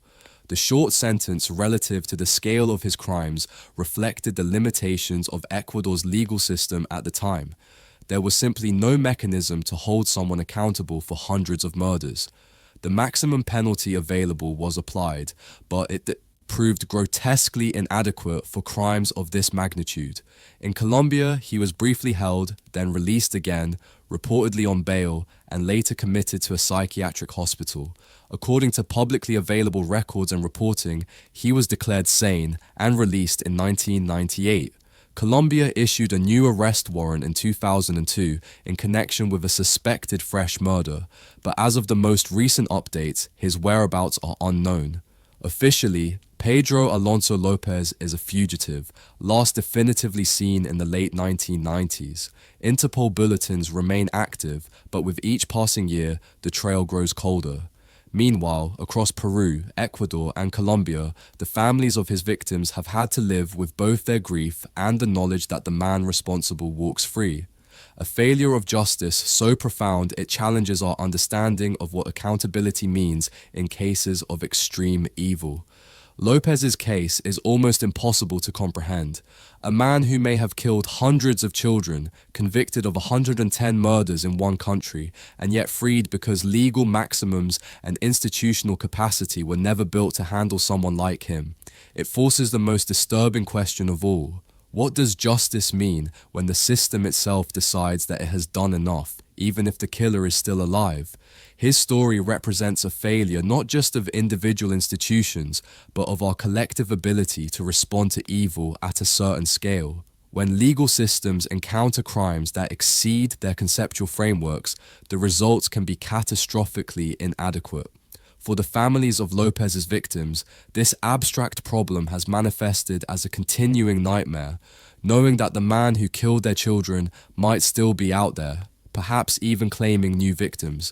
The short sentence relative to the scale of his crimes reflected the limitations of Ecuador's legal system at the time. There was simply no mechanism to hold someone accountable for hundreds of murders. The maximum penalty available was applied, but it proved grotesquely inadequate for crimes of this magnitude. In Colombia, he was briefly held, then released again, reportedly on bail, and later committed to a psychiatric hospital. According to publicly available records and reporting, he was declared sane and released in 1998. Colombia issued a new arrest warrant in 2002 in connection with a suspected fresh murder, but as of the most recent updates, his whereabouts are unknown. Officially, Pedro Alonso Lopez is a fugitive, last definitively seen in the late 1990s. Interpol bulletins remain active, but with each passing year, the trail grows colder. Meanwhile, across Peru, Ecuador, and Colombia, the families of his victims have had to live with both their grief and the knowledge that the man responsible walks free. A failure of justice so profound it challenges our understanding of what accountability means in cases of extreme evil. Lopez's case is almost impossible to comprehend. A man who may have killed hundreds of children, convicted of 110 murders in one country, and yet freed because legal maximums and institutional capacity were never built to handle someone like him. It forces the most disturbing question of all. What does justice mean when the system itself decides that it has done enough, even if the killer is still alive? His story represents a failure not just of individual institutions, but of our collective ability to respond to evil at a certain scale. When legal systems encounter crimes that exceed their conceptual frameworks, the results can be catastrophically inadequate. For the families of Lopez's victims, this abstract problem has manifested as a continuing nightmare, knowing that the man who killed their children might still be out there, perhaps even claiming new victims.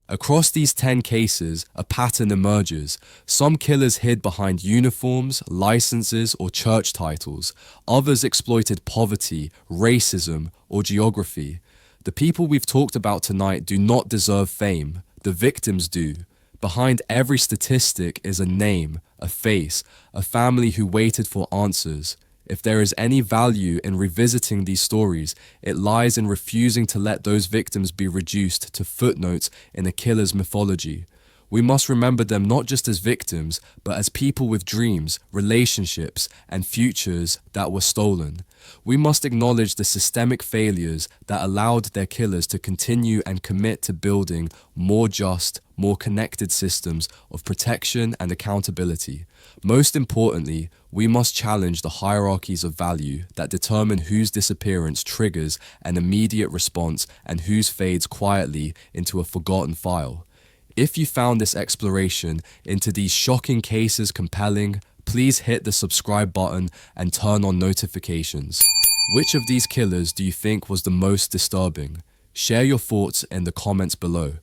Across these 10 cases, a pattern emerges. Some killers hid behind uniforms, licenses, or church titles. Others exploited poverty, racism, or geography. The people we've talked about tonight do not deserve fame. The victims do. Behind every statistic is a name, a face, a family who waited for answers. If there is any value in revisiting these stories, it lies in refusing to let those victims be reduced to footnotes in a killer's mythology. We must remember them not just as victims, but as people with dreams, relationships, and futures that were stolen. We must acknowledge the systemic failures that allowed their killers to continue and commit to building more just, more connected systems of protection and accountability. Most importantly, we must challenge the hierarchies of value that determine whose disappearance triggers an immediate response and whose fades quietly into a forgotten file. If you found this exploration into these shocking cases compelling, please hit the subscribe button and turn on notifications. Which of these killers do you think was the most disturbing? Share your thoughts in the comments below.